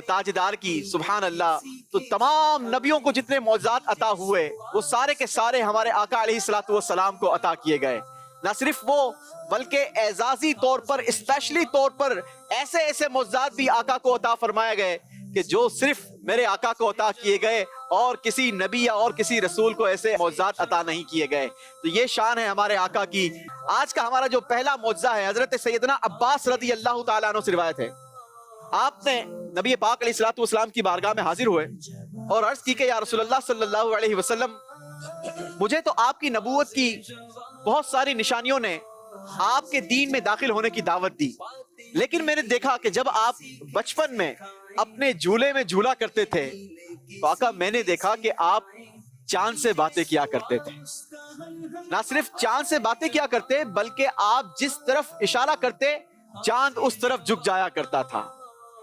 تاجدار کی، سبحان اللہ، تو تمام نبیوں کو جتنے معجزات عطا ہوئے وہ سارے کے سارے ہمارے آقا علیہ السلام کو عطا کیے گئے۔ نہ صرف وہ بلکہ اعزازی طور پر، اسپیشلی طور پر ایسے ایسے معجزات بھی آقا کو عطا فرمائے گئے کہ جو صرف میرے آقا کو عطا کیے گئے، اور کسی نبی یا اور کسی رسول کو ایسے معجزات عطا نہیں کیے گئے۔ تو یہ شان ہے ہمارے آقا کی۔ آج کا ہمارا جو پہلا معجزہ ہے حضرت سیدنا عباس رضی اللہ تعالیٰ عنہ سے روایت ہے۔ آپ نے نبی پاک علیہ السلام کی بارگاہ میں حاضر ہوئے اور عرض کی کہ یا رسول اللہ صلی اللہ علیہ وسلم، مجھے تو آپ کی نبوت کی بہت ساری نشانیوں نے آپ کے دین میں داخل ہونے کی دعوت دی، لیکن میں نے دیکھا کہ جب آپ بچپن میں اپنے جھولے میں جھولا کرتے تھے تو آقا میں نے دیکھا کہ آپ چاند سے باتیں کیا کرتے تھے۔ نہ صرف چاند سے باتیں کیا کرتے بلکہ آپ جس طرف اشارہ کرتے چاند اس طرف جھک جایا کرتا تھا۔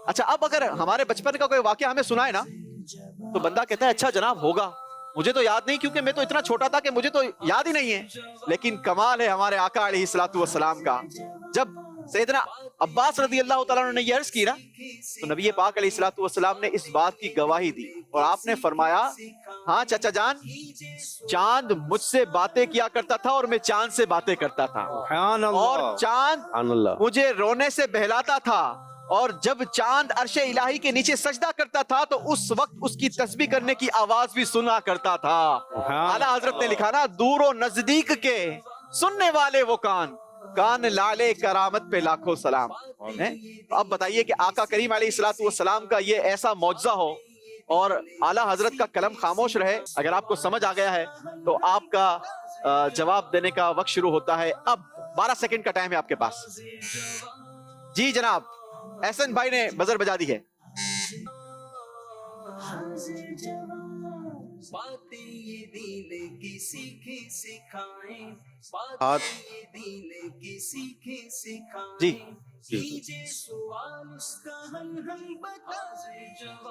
اچھا، اب اگر ہمارے بچپن کا کوئی واقعہ ہمیں سنائے نا تو بندہ کہتا ہے اچھا جناب ہوگا، مجھے تو یاد نہیں کیونکہ میں تو اتنا چھوٹا تھا کہ مجھے تو یاد ہی نہیں ہے۔ لیکن کمال ہے ہمارے آقا علیہ السلام کا، جب سیدنا عباس رضی اللہ تعالیٰ عنہ نے یہ عرض کی نا تو نبی پاک علیہ السلام نے اس بات کی گواہی دی، اور آپ نے فرمایا ہاں چچا جان، چاند مجھ سے باتیں کیا کرتا تھا اور میں چاند سے باتیں کرتا تھا، اور چاند مجھے رونے سے بہلاتا تھا، اور جب چاند عرش الہی کے نیچے سجدہ کرتا تھا تو اس وقت اس کی تسبیح کرنے کی آواز بھی سنا کرتا تھا۔ اعلیٰ حضرت نے لکھا نا، دور و نزدیک کے سننے والے وہ کان لالے کرامت پہ لاکھوں سلام۔ اب بتائیے کہ آقا کریم علیہ السلام کا یہ ایسا معجزہ ہو اور اعلیٰ حضرت کا قلم خاموش رہے۔ اگر آپ کو سمجھ آ گیا ہے تو آپ کا جواب دینے کا وقت شروع ہوتا ہے۔ اب 12 سیکنڈ کا ٹائم ہے آپ کے پاس۔ جی جناب، احسن بھائی نے بزر بجا دی ہے۔ ہاتھ جی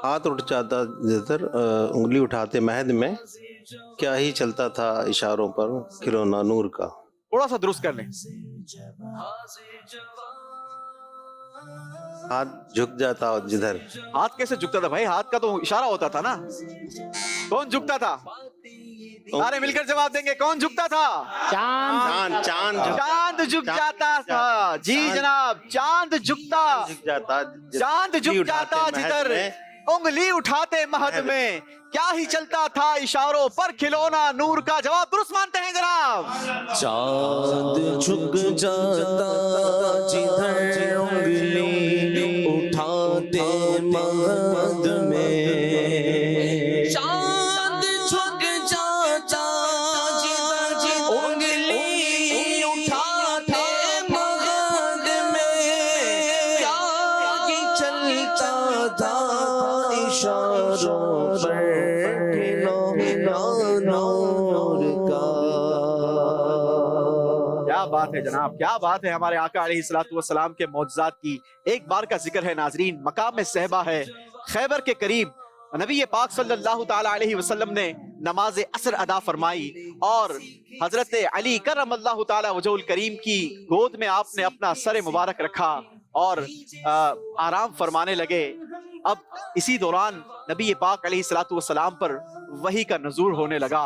ہاتھ اٹھ جاتا جدھر انگلی اٹھاتے مہد میں، کیا ہی چلتا تھا اشاروں پر کھلونا نور کا۔ تھوڑا سا درست کر لیں۔ ہاتھ جھک جاتا جدھر، ہاتھ کیسے جھکتا تھا بھائی؟ ہاتھ کا تو اشارہ ہوتا تھا نا۔ کون جھکتا تھا؟ سارے مل کر جواب دیں گے، کون جھکتا تھا؟ چاند جھک جاتا تھا۔ جی جناب، چاند جھکتا جدھر انگلی اٹھاتے مہد میں، کیا ہی چلتا تھا اشاروں پر کھلونا نور کا۔ جواب درست مانتے ہیں جناب؟ چاند جھک جاتا جدھر انگلی اٹھاتے महद में चांद झुक जाता जिधर उंगली उठाते महद में क्या ही चलता था इशारों पर नूर का। क्या बात है जनाब, क्या बात है। हमारे आका अलैहिस्सलातु वस्सलाम के मौजज़ात की एक बार का जिक्र है नाजरीन। मकाम सहबा है खैबर के करीब, नबी पाक सल्लल्लाहु ताला अलैहि वसल्लम ने नमाज असर अदा फरमाई और हजरत अली करमल्लाहु ताला वजहुल करीम की गोद में आपने अपना सर मुबारक रखा और आराम फरमाने लगे। अब इसी दौरान नबी पाक अलैहिस्सलातु वस्सलाम पर वही का नज़ूल होने लगा।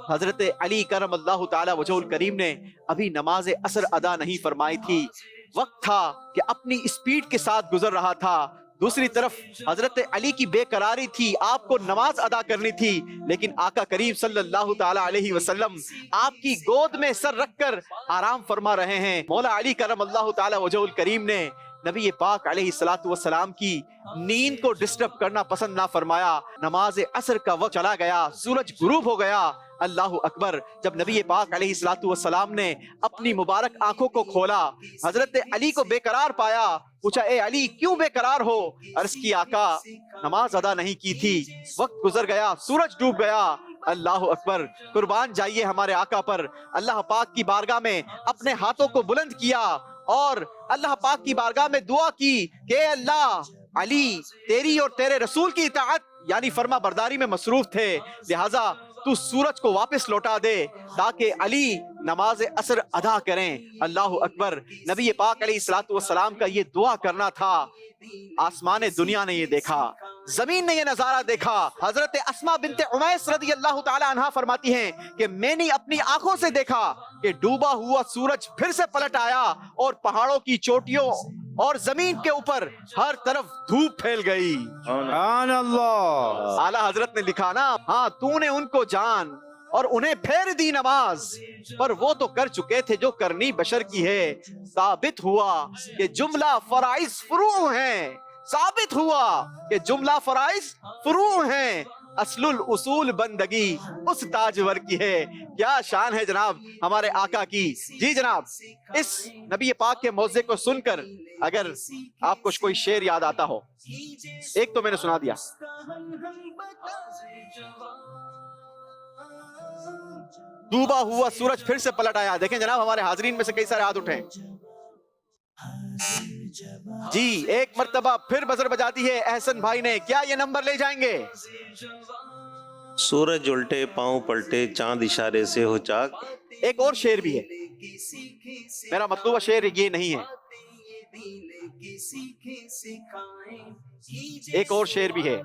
हजरत अली करमल्लाहु ताला वजहुल करीम ने अभी नमाज असर अदा नहीं फरमाई थी। वक्त था कि अपनी स्पीड के साथ गुजर रहा था। दूसरी तरफ हजरत अली की बेकरारी थी, आपको नमाज अदा करनी थी, लेकिन आका करीम सल्लल्लाहु ताला अलैहि वसल्लम आपकी गोद में सर रखकर आराम फरमा रहे हैं। मौला अली करमल्लाहु ताला वजहुल करीम ने नबी पाक अलैहिस्सलातु वस्सलाम की नींद को डिस्टर्ब करना पसंद ना फरमाया। नमाज असर का वक्त चला गया, सूरज गुरूब हो गया। अल्लाहु अकबर। जब नबी पाक अलैहिस्सलातु वस्सलाम ने अपनी मुबारक आंखों को खोला, हजरत अली को बेकरार पाया। पूछा, ए अली क्यों बेकरार हो? अर्ज की, आका नमाज अदा नहीं की थी, वक्त गुजर गया, सूरज डूब गया। अल्लाहु अकबर। कुर्बान जाइए हमारे आका पर। अल्लाह पाक की बारगाह में अपने हाथों को बुलंद किया और अल्लाह पाक की बारगाह में दुआ की कि अल्लाह, अली तेरी और तेरे रसूल की इताअत यानी फर्मा बरदारी में मसरूफ थे, लिहाजा तू सूरज को वापस लौटा दे ताकि अली नमाज असर अदा करें। अल्लाहु अकबर। नबी पाक अलैहिस्सलातु वस्सलाम का ये दुआ करना था। आसमान दुनिया ने ये देखा, जमीन ने ये नजारा देखा। हजरत अस्मा बिनते उमैस रदी अल्लाह ताला अन्हा फरमाती हैं कि मैंने अपनी आंखों से देखा कि डूबा हुआ सूरज फिर से पलट आया और पहाड़ों की चोटियों और जमीन के ऊपर हर तरफ धूप फैल गई। आला हजरत ने लिखा ना, हाँ तूने उनको जान और उन्हें फेर दी नमाज, पर वो तो कर चुके थे जो करनी बशर की है। साबित हुआ कि जुमला फराइज फुरू हैं, साबित हुआ कि जुमला फराइज फुरू हैं, असलुल उसूल बंदगी उस ताजवर की है। क्या शान है जनाब हमारे आका की। जी जनाब, इस नबी पाक के मौज़े को सुनकर अगर आपको कोई शेर याद आता हो, एक तो मैंने सुना दिया। डूबा हुआ सूरज फिर से पलट आया। देखें जनाब, हमारे हाजरीन में से कई सारे हाथ उठे जी। एक मर्तबा फिर बजर बजाती है एहसन भाई ने, क्या ये नंबर ले जाएंगे? सूरज उल्टे पांव पलटे चांद इशारे से हो चाक। एक और शेर भी है, मेरा मतलूबा शेर ये नहीं है, एक और शेर भी है।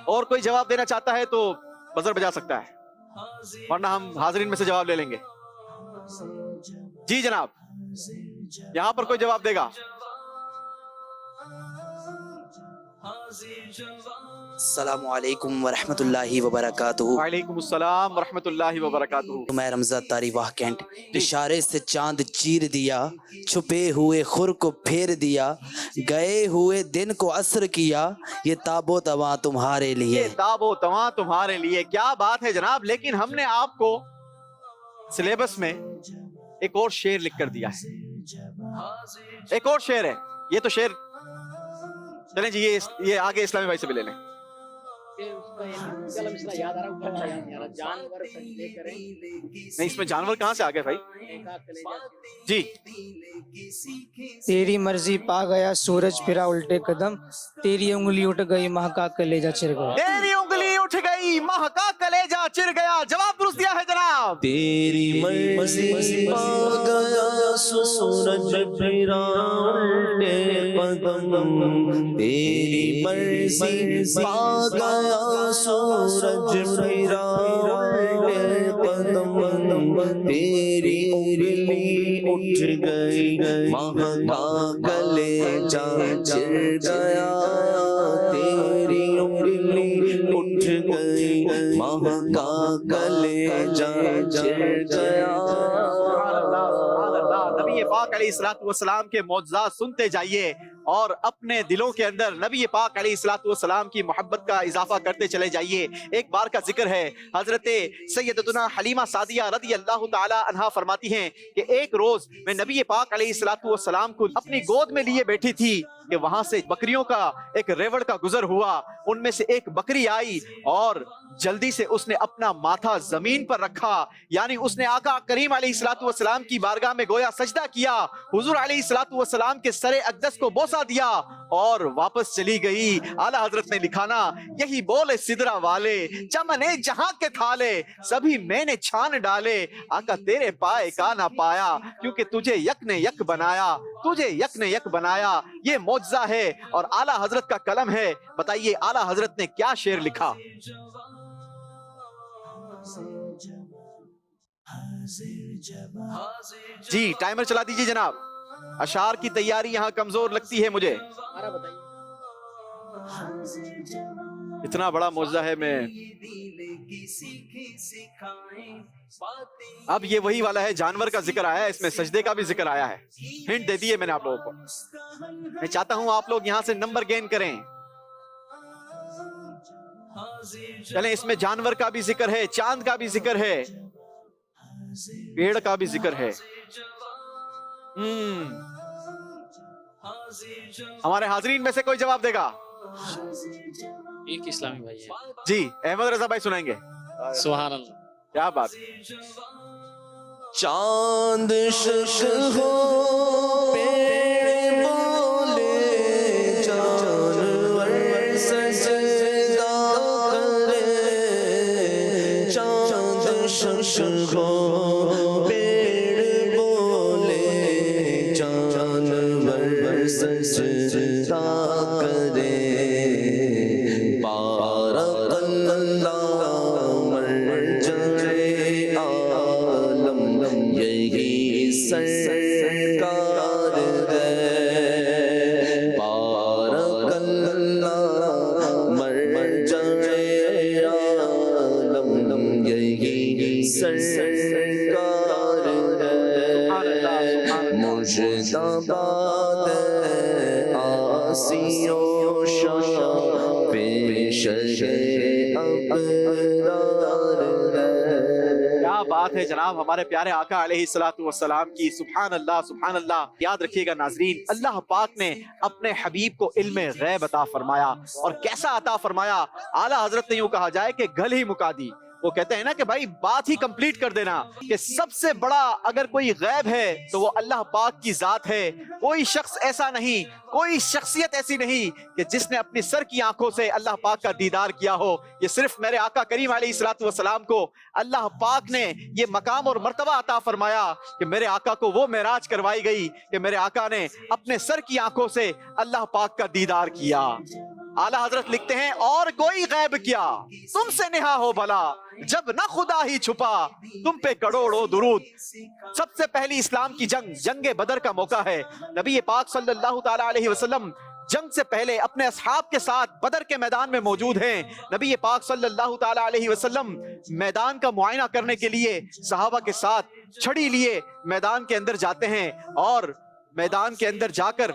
और कोई जवाब देना चाहता है तो बजर बजा सकता है, वरना हम हाजरीन में से जवाब ले लेंगे। जी जनाब, यहां पर कोई जवाब देगा? अस्सलामु अलैकुम वरहमतुल्लाहि वबरकातुहू। वालेकुम अस्सलाम वरहमतुल्लाहि वबरकातुहू। मैं रमज़ा तारी वाह कैंट। इशारे से चांद चीर दिया, छुपे हुए खुर को फेर दिया, गए हुए दिन को असर किया, ये ताबो तवा तुम्हारे लिए। ये ताबो तवा तुम्हारे लिए। क्या बात है जनाब। लेकिन हमने आपको सिलेबस में एक और शेर लिख कर दिया है, एक और शेर है। ये तो शेर चलें जी, ये आगे इस्लामी भाई से भी ले लें। नहीं, इसमें जानवर कहाँ से आ गए भाई? जी। तेरी मर्जी पा गया सूरज फिरा उल्टे कदम, तेरी उंगली उठ गई महका कलेजा चिर गया। तेरी उंगली उठ गई महका कलेजा चिर गया। जवाब दुरुस्त दिया है जनाब। तेरी मर्जी पा गया सूरज फिरा उल्टे कदम, तेरी मर्जी पा गया सूरज फिरा उल्टे कदम, तेरी उंगली उठ गई महका कलेजा चिर गया, तेरी उंगली उठ गई महका कलेजा चिर गया। नबी पाक अलैहिस्सलातु वस्सलाम के मौजज़ात सुनते जाइए। اور اپنے دلوں کے اندر نبی پاک علیہ الصلوۃ والسلام کی محبت کا اضافہ کرتے چلے جائیے. ایک بار کا ذکر ہے، حضرت سیدتنا حلیمہ سعدیہ رضی اللہ تعالی عنہا فرماتی ہیں کہ ایک روز میں نبی پاک علیہ الصلوۃ والسلام کو اپنی گود میں لیے بیٹھی تھی کہ وہاں سے بکریوں کا ایک ریوڑ کا گزر ہوا. ان میں سے ایک بکری آئی اور جلدی سے اس نے اپنا ماتھا زمین پر رکھا، یعنی اس نے آقا کریم علیہ الصلوۃ والسلام کی بارگاہ میں گویا سجدہ کیا، حضور علیہ الصلوۃ والسلام کے سر اقدس کو بوسہ دیا اور واپس چلی گئی. اعلیٰ حضرت نے لکھا نا، یہی بولے سدرا والے چمنے جہاں کے تھالے، سبھی میں نے چھان ڈالے، آقا تیرے پائے کا نہ پایا، کیونکہ تجھے یک نے یک بنایا، تجھے یک نے یک بنایا. یہ معجزہ ہے اور اعلیٰ حضرت کا قلم ہے. بتائیے اعلیٰ حضرت نے کیا شعر لکھا؟ جی ٹائمر چلا دیجیے جناب، اشعار کی تیاری یہاں کمزور لگتی ہے مجھے. اتنا بڑا معجزہ ہے. میں اب یہ وہی والا ہے، جانور کا ذکر آیا ہے، اس میں سجدے کا بھی ذکر آیا ہے. ہنٹ دے دیے میں نے آپ لوگوں کو. میں چاہتا ہوں آپ لوگ یہاں سے نمبر گین کریں. چلیں، اس میں جانور کا بھی ذکر ہے، چاند کا بھی ذکر ہے، پیڑ کا بھی ذکر ہے. ہمارے حاضرین میں سے کوئی جواب دے گا؟ ایک اسلامی بھائی ہے جی احمد رضا بھائی سنائیں گے. سبحان اللہ. کیا بات. چاند شش ہو پیڑ بولے جانور سجدہ کرے، چاند شش ہو پیڑ بولے جانور سجدہ کرے، بارک اللہ مرجع عالم یہی سرکار ہے، بارک اللہ مرجع عالم یہی سرکار ہے، مرشد آباد آسی و شاہ پیش کیا بات ہے جناب ہمارے پیارے آقا علیہ الصلوۃ والسلام کی. سبحان اللہ سبحان اللہ. یاد رکھیے گا ناظرین، اللہ پاک نے اپنے حبیب کو علم غیب عطا فرمایا. اور کیسا عطا فرمایا؟ اعلیٰ حضرت نے یوں کہا جائے کہ گل ہی مکا دی. وہ کہتے ہیں نا کہ بھائی بات ہی کمپلیٹ کر دینا، کہ سب سے بڑا اگر کوئی غیب ہے تو وہ اللہ پاک کی ذات ہے. کوئی شخص ایسا نہیں، کوئی شخصیت ایسی نہیں کہ جس نے اپنی سر کی آنکھوں سے اللہ پاک کا دیدار کیا ہو. یہ صرف میرے آقا کریم علیہ الصلوۃ والسلام کو اللہ پاک نے یہ مقام اور مرتبہ عطا فرمایا کہ میرے آقا کو وہ معراج کروائی گئی کہ میرے آقا نے اپنے سر کی آنکھوں سے اللہ پاک کا دیدار کیا. اعلیٰ حضرت لکھتے ہیں، اور کوئی غیب کیا تم سے نہا ہو بھلا، جب نہ خدا ہی چھپا تم پہ کروڑوں درود. سب سے پہلی اسلام کی جنگ بدر کا موقع ہے. نبی پاک صلی اللہ تعالی علیہ وسلم جنگ سے پہلے اپنے اصحاب کے ساتھ بدر کے میدان میں موجود ہیں. نبی پاک صلی اللہ تعالی علیہ وسلم میدان کا معائنہ کرنے کے لیے صحابہ کے ساتھ چھڑی لیے میدان کے اندر جاتے ہیں اور میدان کے اندر جا کر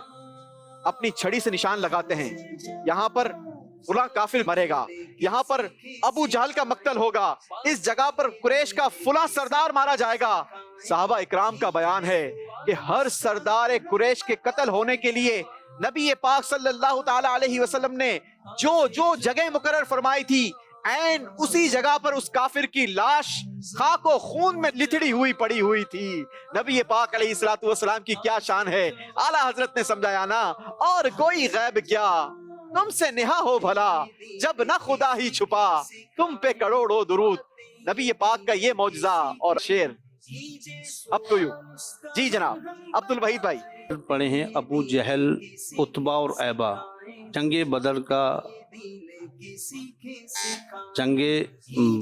اپنی چھڑی سے نشان لگاتے ہیں. یہاں پر فلاں کافر مرے گا، یہاں پر ابو جہل کا مقتل ہوگا، اس جگہ پر قریش کا فلاں سردار مارا جائے گا. صحابہ اکرام کا بیان ہے کہ ہر سردار قریش کے قتل ہونے کے لیے نبی پاک صلی اللہ تعالی علیہ وسلم نے جو جگہ مقرر فرمائی تھی، عین اسی جگہ پر اس کافر کی لاش خاک و خون میں لتڑی ہوئی پڑی ہوئی تھی. نبی پاک علیہ الصلوۃ والسلام کی کیا شان ہے. اعلیٰ حضرت نے سمجھایا نا، اور کوئی غیب کیا تم سے نہا ہو بھلا، جب نہ خدا ہی چھپا تم پہ کروڑوں درود. نبی پاک کا یہ معجزہ اور شعر. اب تو یوں جی جناب عبد الوحید بھائی پڑھے ہیں. ابو جہل، عتبہ اور عیبہ. جنگ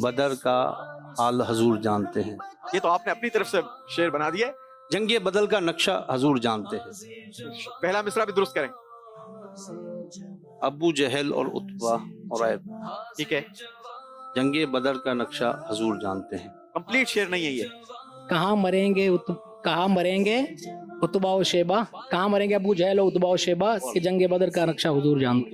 بدر کا حال حضور جانتے ہیں. یہ تو آپ نے اپنی طرف سے شعر بنا دیا. جنگ بدر کا نقشہ حضور جانتے ہیں. پہلا مصرع بھی درست کریں. ابو جہل اور عتبہ اور عیبہ. ٹھیک ہے. جنگ بدر کا نقشہ حضور جانتے ہیں. کمپلیٹ شعر نہیں ہے یہ. کہاں مریں گے उतबा व शेबा, कहाँ मरेंगे अबू जहल और उतबा व शेबा, कि जंग बदर का नक्शा हुजूर जानते।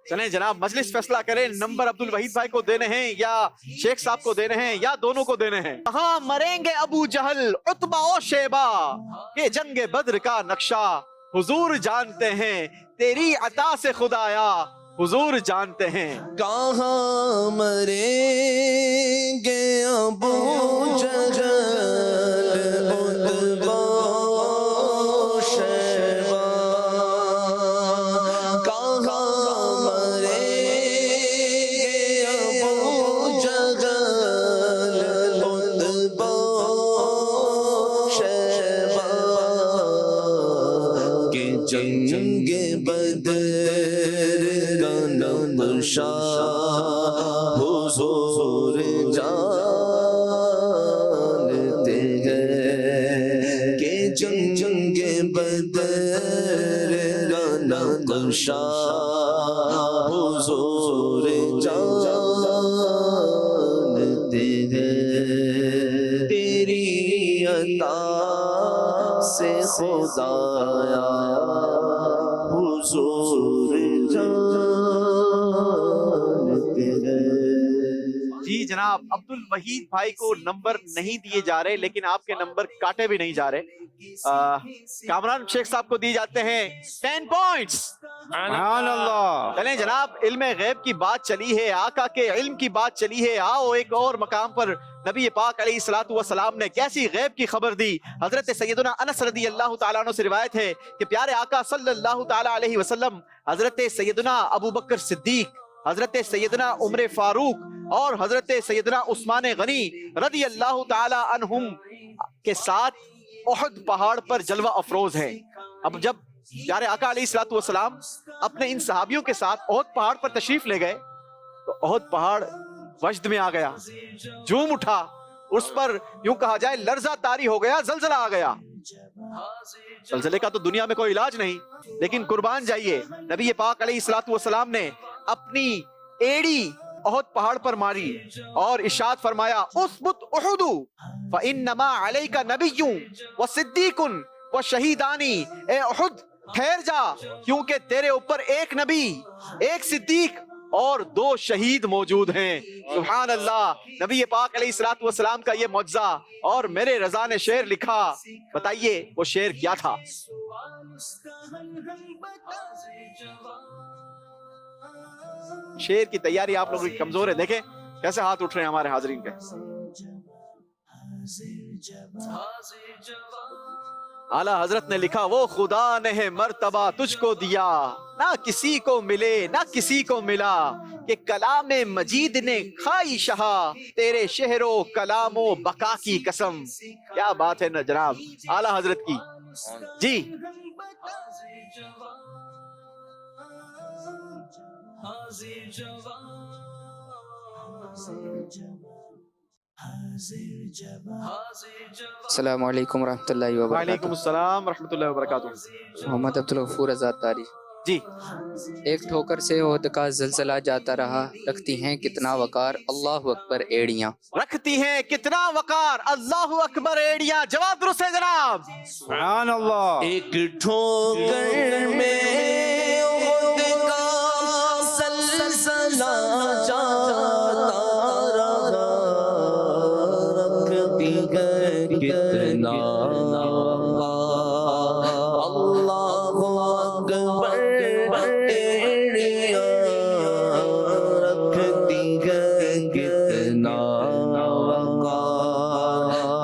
चलें जनाब, मजलिस फैसला करें, नंबर अब्दुल वहीद भाई को देने हैं या शेख साहब को देने हैं या दोनों को देने हैं। कहाँ मरेंगे अबू जहल उतबा और शेबा, के जंग बद्र का नक्शा हुजूर जानते हैं, तेरी अता से खुदाया हुजूर जानते हैं। कहाँ मरेंगे अबू जहल उतबा शैबा, कहाँ मरेंगे अबू जहल उतबा शैबा, के जंग बदर का नक्शा हुजूर जानते हैं, के जंग बदर का नक्शा हुजूर जानते हैं, तेरी अता से खुदाया हुजूर जानते हैं। जी जनाब, अब्दुल वहीद भाई को नंबर नहीं दिए जा रहे, लेकिन आपके नंबर काटे भी नहीं जा रहे। कामरान शेख साहब को दिए जाते हैं 10 पॉइंट्स। चलें जनाब, इल्म गैब की बात चली है, आका के इल्म की बात चली है, आओ एक और मकाम पर नबी पाक अलैहिस्सलातु वस्सलाम ने कैसी गैब की खबर दी। हजरत सैयदना अनस रदी अल्लाह ताला अन्हु से रिवायत है कि प्यारे आका सल्लल्लाहु ताला अलैहि वसल्लम हजरत सैयदना अबू बकर सिद्दीक, हजरत सैयदना उमर फारूक और हजरत सैयदना उस्मान गनी रदी अल्लाह ताला अन्हुम के साथ उहद पहाड़ पर जलवा अफरोज है। अब जब प्यारे आका अलैहिस्सलातु वस्सलाम अपने इन सहाबियों के साथ उहद पहाड़ पर तशरीफ ले गए तो उहद पहाड़ वजद में आ गया, झूम उठा, उस पर यूं कहा जाए लर्जा तारी हो गया, जलजला आ गया। जलजले का तो दुनिया में कोई इलाज नहीं, लेकिन कुर्बान जाइए, नबी पाक अलैहिस्सलातु वस्सलाम ने अपनी एड़ी उहद पहाड़ पर मारी और इरशाद फरमाया उसबुत उहुदु फ इन्नमा अलैका नबिय्युन व सिद्दीकुन व शहीदानी, ए उहुद ठहर जा, क्योंकि तेरे ऊपर एक नबी, एक सिद्दीक और 2 शहीद मौजूद हैं। सुभान अल्लाह, नबी पाक अलैहिस्सलातु वस्सलाम का ये मौजज़ा। और मेरे रज़ा ने शेर लिखा, बताइए वो शेर क्या था? शेर की तैयारी आप लोगों की कमजोर है, देखें कैसे हाथ उठ रहे हैं हमारे हाजरीन के। आला हजरत ने लिखा, वो खुदा ने है मर्तबा तुझको दिया, ना किसी को मिले ना किसी को मिला, कि कलामे मजीद ने खाई शहा, तेरे शहरो कलामो बका की कसम। क्या बात है ना जनाब आला हजरत की। जी अस्सलामु अलैकुम रहमतुल्लाहि व बरकातुहू। वालेकुम अस्सलाम रहमतुल्लाहि व बरकातुहू। मोहम्मद अब्दुल गफूर आजाद तारी जी। एक ठोकर से ओहद का जलजला जाता रहा, रखती हैं कितना वकार अल्लाह अकबर एड़ियां, रखती हैं कितना वकार अल्लाह अकबर एड़ियां। जवाब दुरुस्त है जनाब, सुभान अल्लाह। एक ठोकर में ओहद का जलजला जाता रहा, रखती है कितना अल्लाह अकबर एड़ियां, रखती है कितना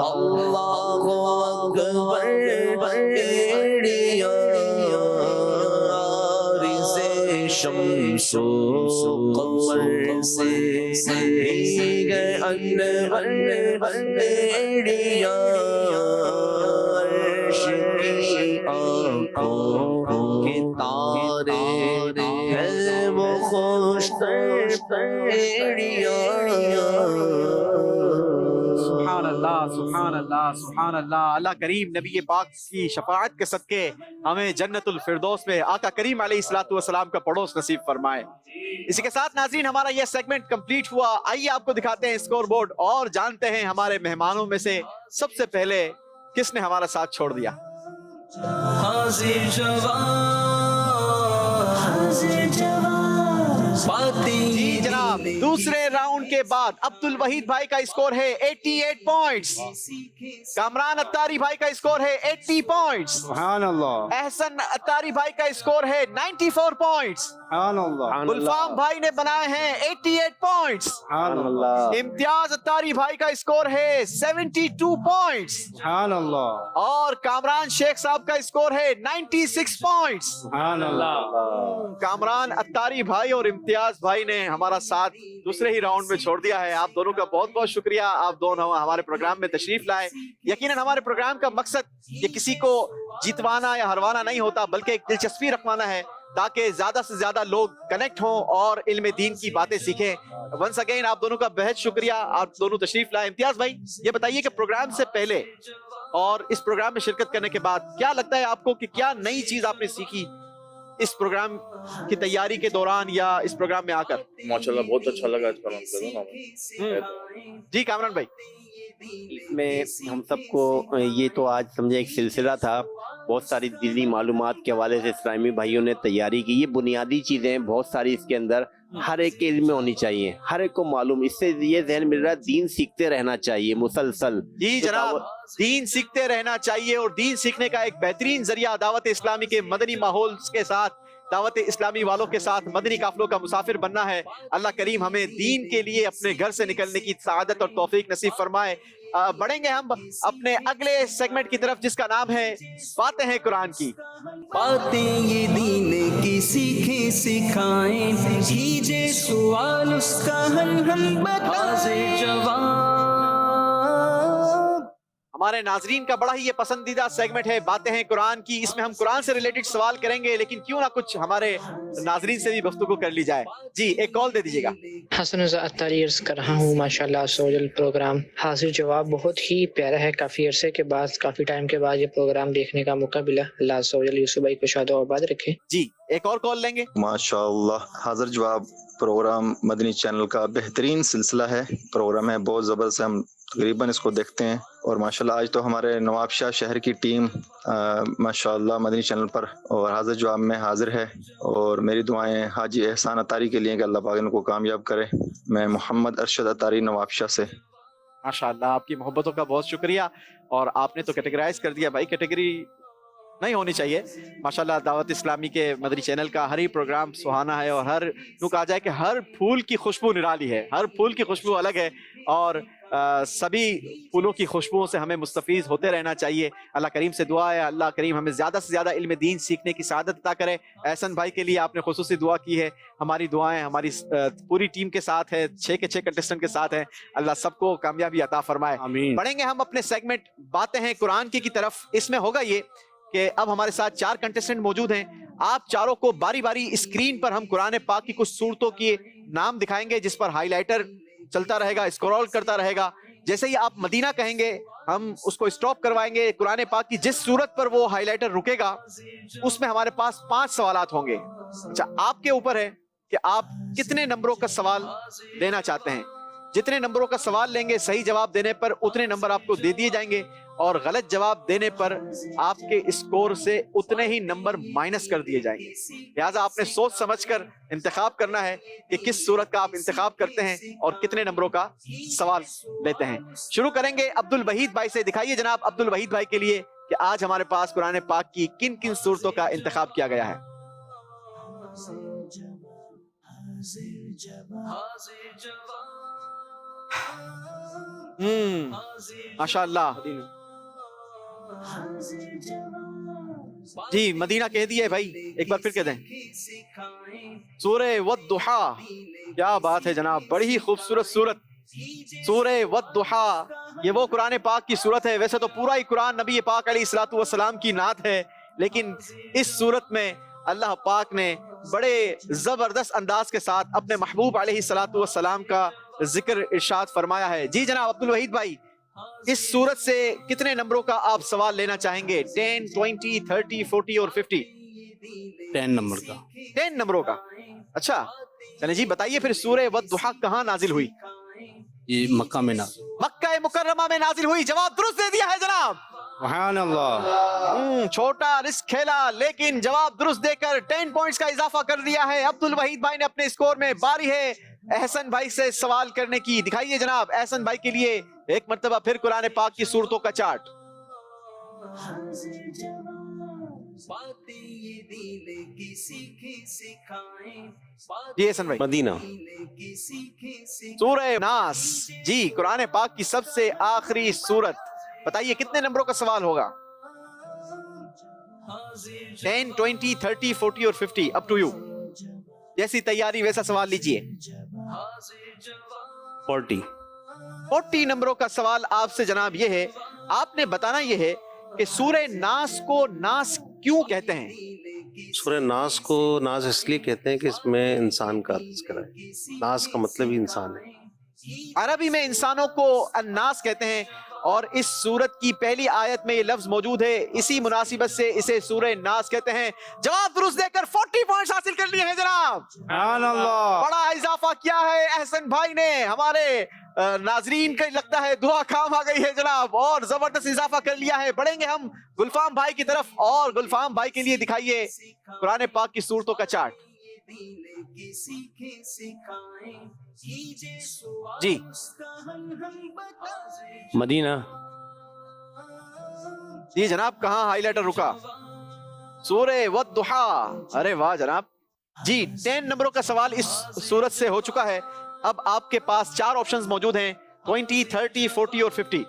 अल्लाह अकबर एड़ियां, रिज़े शम्सो कमर से गए अनवर एड़ियां, अर्श की आँखों के तारे हैं वो खुशतर एड़ियां। सुभान अल्लाह सुभान अल्लाह सुभान अल्लाह। अल्लाह करीम नबी पाक की शफाअत के सदके हमें जन्नतुल फिरदौस में आका करीम अलैहिस्सलातु वस्सलाम का पड़ोस नसीब फरमाए। इसी के साथ नाज़रीन हमारा यह सेगमेंट कंप्लीट हुआ। आइए आपको दिखाते हैं स्कोर बोर्ड और जानते हैं हमारे मेहमानों में से सबसे पहले किसने हमारा साथ छोड़ दिया। हाजिर जवाब बातें जी जनाब, दूसरे राउंड के बाद अब्दुल वहीद भाई का स्कोर है 88 पॉइंट्स, कामरान अत्तारी भाई का स्कोर है 80 पॉइंट्स, सुभान अल्लाह, एहसन अत्तारी भाई का स्कोर है 94 पॉइंट्स, सुभान अल्लाह, गुलफाम भाई ने बनाए हैं 88 पॉइंट्स, सुभान अल्लाह, इम्तियाज अत्तारी भाई का स्कोर है 72 पॉइंट्स, सुभान अल्लाह, और कामरान शेख साहब का स्कोर है 96 पॉइंट्स। सुभान अल्लाह। कामरान अत्तारी भाई और इम्तियाज भाई ने हमारा साथ दूसरे ही राउंड में छोड़ दिया है। आप दोनों का बहुत बहुत शुक्रिया, आप दोनों हमारे प्रोग्राम में तशरीफ लाए। यकीनन हमारे प्रोग्राम का मकसद ये किसी को जीतवाना या हरवाना नहीं होता, बल्कि एक दिलचस्पी रखवाना है ताकि ज्यादा से ज्यादा लोग कनेक्ट हों और इल्म दीन की बातें सीखें। वंस अगेन आप दोनों का बेहद शुक्रिया, आप दोनों तशरीफ लाए। इम्तियाज भाई, ये बताइए कि प्रोग्राम से पहले और इस प्रोग्राम में शिरकत करने के बाद क्या लगता है आपको कि क्या नई चीज आपने सीखी इस प्रोग्राम की तैयारी के दौरान या इस प्रोग्राम में आकर? माशाल्लाह बहुत अच्छा लगा इसका नाम जी कामरान भाई। इसमें हम सबको ये तो आज समझे एक सिलसिला था, बहुत सारी दीनी मालूमात के हवाले से इस्लामी भाइयों ने तैयारी की। ये बुनियादी चीज़ें बहुत सारी इसके अंदर हर एक के इल्म में होनी चाहिए, हर एक को मालूम। इससे ये जहन मिल रहा है दीन सीखते रहना चाहिए मुसलसल। जी जनाब, दीन सीखते रहना चाहिए और दीन सीखने का एक बेहतरीन जरिया दावत इस्लामी के मदनी माहौल के साथ, दावत इस्लामी वालों के साथ मदनी काफिलों का मुसाफिर बनना है। अल्लाह करीम हमें दीन के लिए अपने घर से निकलने की सआदत और तौफीक नसीब फरमाए। बढ़ेंगे हम अपने अगले सेगमेंट की तरफ जिसका नाम है बातें हैं कुरान की। बातें ये दीन की सीखें सिखाएं, कीजिए सवाल उसका हम बताएं जवाब। हमारे नाजरीन का बड़ा ही ये पसंदीदा सेगमेंट है बातें हैं कुरान की। इसमें हम कुरान से रिलेटेड सवाल करेंगे, लेकिन क्यों ना कुछ हमारे नाजरीन से भी गुफ्तगू कर ली जाए। जी एक कॉल दे दीजिएगा। हसन अत्तारी अर्ज कर रहा हूँ। माशाल्लाह सोजल प्रोग्राम हाजिर जवाब बहुत ही प्यारा है। काफ़ी अरसे के बाद, काफ़ी टाइम के बाद ये प्रोग्राम देखने का मौका मिला। अल्लाह सोजल यूसुफ भाई को शाद और आबाद रखे। जी एक और कॉल लेंगे। माशाल्लाह हाजिर जवाब प्रोग्राम मदनी चैनल का बेहतरीन सिलसिला है, प्रोग्राम है बहुत ज़बरदस्त। हम तकरीबन इसको देखते हैं और माशाल्लाह आज तो हमारे नवाबशाह शहर की टीम माशाल्लाह मदनी चैनल पर और हाजिर जवाब में हाजिर है। और मेरी दुआएं हाजी एहसान अतारी के लिए कि अल्लाह पाक इनको कामयाब करे। मैं मोहम्मद अरशद अतारी नवाबशाह से। माशाल्लाह आपकी मोहब्बतों का बहुत शुक्रिया। और आपने तो कैटेगराइज कर दिया भाई, कैटेगरी नहीं होनी चाहिए। माशाल्लाह दावत इस्लामी के मदनी चैनल का हर ही प्रोग्राम सुहाना है और हर यूँ कहा जाए कि हर फूल की खुशबू निराली है, हर फूल की खुशबू अलग है और सभी फूलों की खुशबुओं से हमें मुस्तफीज़ होते रहना चाहिए। अल्लाह करीम से दुआ है अल्लाह करीम हमें ज़्यादा से ज़्यादा इल्म दीन सीखने की सआदत अता करे। एहसन भाई के लिए आपने खुसूसी दुआ की है, हमारी दुआएं हमारी पूरी टीम के साथ है, 6 के 6 कंटेस्टेंट के साथ है। अल्लाह सबको कामयाबी अता फरमाए। बढ़ेंगे हम अपने सेगमेंट बातें हैं कुरान की तरफ। इसमें होगा ये कि अब हमारे साथ 4 कंटेस्टेंट मौजूद हैं। आप चारों को बारी बारी स्क्रीन पर हम कुरान पाक की कुछ सूरतों के नाम दिखाएंगे जिस पर हाईलाइटर चलता रहेगा, स्क्रॉल करता रहेगा। जैसे ही आप मदीना कहेंगे हम उसको स्टॉप करवाएंगे। कुरान पाक की जिस सूरत पर वो हाईलाइटर रुकेगा उसमें हमारे पास 5 सवालात होंगे। अच्छा, आपके ऊपर है कि आप कितने नंबरों का सवाल लेना चाहते हैं। जितने नंबरों का सवाल लेंगे सही जवाब देने पर उतने नंबर आपको दे दिए जाएंगे और गलत जवाब देने पर आपके स्कोर से उतने ही नंबर माइनस कर दिए जाएंगे। लिहाजा आपने सोच समझकर इंतखाब करना है कि किस सूरत का आप इंतखाब करते हैं और कितने नंबरों का सवाल लेते हैं। शुरू करेंगे अब्दुल वहीद भाई से। दिखाइए जनाब अब्दुल वहीद भाई के लिए कि आज हमारे पास कुरान पाक की किन किन सूरतों का इंतखाब किया गया है। माशाअल्लाह जी, मदीना कह दिए भाई, एक बार फिर कह दें। सूरे वद्दुहा, क्या बात है जनाब, बड़ी ही खूबसूरत सूरत सूरे वद्दुहा। ये वो कुरान पाक की सूरत है। वैसे तो पूरा ही कुरान नबी पाक अलैहिस्सलातु वस्सलाम की नात है, लेकिन इस सूरत में अल्लाह पाक ने बड़े जबरदस्त अंदाज के साथ अपने महबूब अलैहिस्सलातु वस्सलाम का जिक्र इरशाद फरमाया है। जी जनाब अब्दुल वहीद भाई, इस सूरत से कितने नंबरों का आप सवाल लेना चाहेंगे? 10, 20, 30, 40 और 50? 10 नंबर का। 10 नंबरों का। अच्छा चले जी, बताइए फिर सूरह वद्दुहा कहाँ नाजिल हुई? ये मक्का में नाजिल। मक्का मुकर्रमा में नाजिल हुई। जवाब दुरुस्त दे दिया है जनाब। سبحان اللہ. چھوٹا رسک کھیلا لیکن جواب درست دے کر 10 پوائنٹس کا اضافہ کر دیا ہے عبد الوحید بھائی نے اپنے اسکور میں. باری ہے احسن بھائی سے سوال کرنے کی. دکھائیے جناب احسن بھائی کے لیے ایک مرتبہ پھر قرآن پاک کی سورتوں کا چارٹ. جی احسن بھائی. مدینہ. سورہ ناس جی قرآن پاک کی سب سے آخری سورت. بتائیے کتنے نمبروں کا سوال ہوگا؟ 10, 20, 30, 40 اور 50 up to you. جیسی تیاری ویسا سوال لیجئے. 40 نمبروں کا سوال آپ سے جناب یہ ہے، آپ نے بتانا یہ ہے کہ سورہ ناس کو ناس کیوں کہتے ہیں؟ سورہ ناس کو ناس اس لیے کہتے ہیں کہ اس میں انسان کا تذکرہ ہے. ناس کا مطلب ہی انسان ہے. عربی میں انسانوں کو الناس کہتے ہیں اور اس سورت کی پہلی آیت میں یہ لفظ موجود ہے، اسی مناسبت سے اسے سورہ ناس کہتے ہیں. جواب درست دے کر 40 پوائنٹس حاصل کر لیے ہیں جناب. سبحان اللہ. بڑا اضافہ کیا ہے احسن بھائی نے. ہمارے ناظرین کا لگتا ہے دعا کام آ گئی ہے جناب اور زبردست اضافہ کر لیا ہے. بڑھیں گے ہم گلفام بھائی کی طرف اور گلفام بھائی کے لیے دکھائیے قرآن پاک کی سورتوں کا چارٹ. جی مدینہ. جی جناب کہاں ہائی لائٹر رکا؟ سورہ والضحیٰ. ارے واہ جناب. جی 10 نمبروں کا سوال اس سورت سے ہو چکا ہے. اب آپ کے پاس 4 آپشنز موجود ہیں 20, 30, 40 اور 50.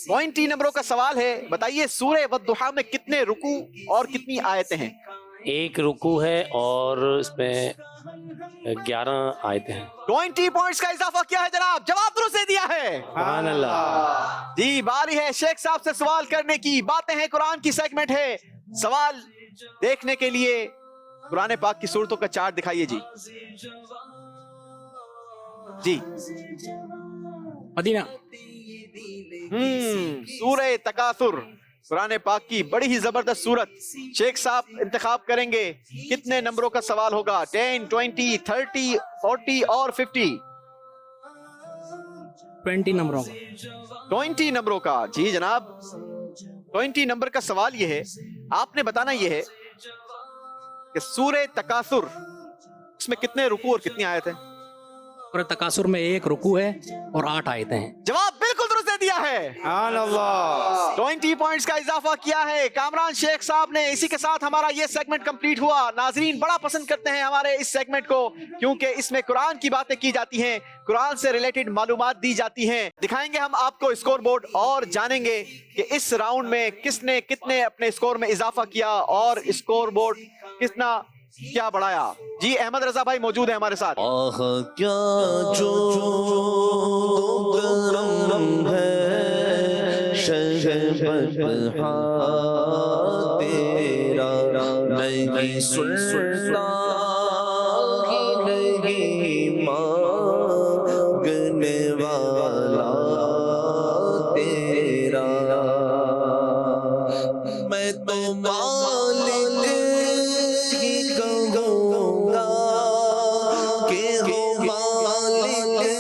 20 نمبروں کا سوال ہے. بتائیے سورہ والضحیٰ میں کتنے رکوع اور کتنی آیتیں ہیں؟ 1 رکوع ہے اور اس میں 11 آیتیں ہیں. 20 پوائنٹس کا اضافہ کیا ہے جناب. جواب درست دے دیا ہے. سبحان اللہ. جی باری ہے شیخ صاحب سے سوال کرنے کی. باتیں ہیں قرآن کی سیگمنٹ ہے. سوال دیکھنے کے لیے قرآن پاک کی سورتوں کا چارٹ دکھائیے. جی جی مدینہ. سورہ تکاثر قرآن پاک کی بڑی ہی زبردست سورت. شیخ صاحب انتخاب کریں گے کتنے نمبروں کا سوال ہوگا؟ 10, 20, 30, 40 اور 50. 20 نمبروں کا. 20 نمبروں کا. جی جناب 20 نمبر کا سوال یہ ہے، آپ نے بتانا یہ ہے کہ سورہ تکاثر اس میں کتنے رکوع اور کتنی آیت ہیں؟ سورہ تکاثر میں 1 رکوع ہے اور 8 آیتیں ہیں. جواب بالکل درست دے دیا ہے. سبحان اللہ. 20 پوائنٹس کا اضافہ کیا ہے کامران شیخ صاحب نے. اسی کے ساتھ ہمارا یہ سیگمنٹ کمپلیٹ ہوا. ناظرین بڑا پسند کرتے ہیں ہمارے اس سیگمنٹ کو کیونکہ اس میں قرآن کی باتیں کی جاتی ہیں، قرآن سے ریلیٹڈ معلومات دی جاتی ہیں. دکھائیں گے ہم آپ کو اسکور بورڈ اور جانیں گے کہ اس راؤنڈ میں کس نے کتنے اپنے اسکور میں اضافہ کیا اور اسکور بورڈ کتنا کیا بڑھایا. جی احمد رضا بھائی موجود ہیں ہمارے ساتھ. آہ کیا جو کرم ہے شہبہا تیرا نہیں سنتا ہی نہیں مانگنے والا تیرا. میں تو مالک ہی کہوں گا کہ ہو مالک کے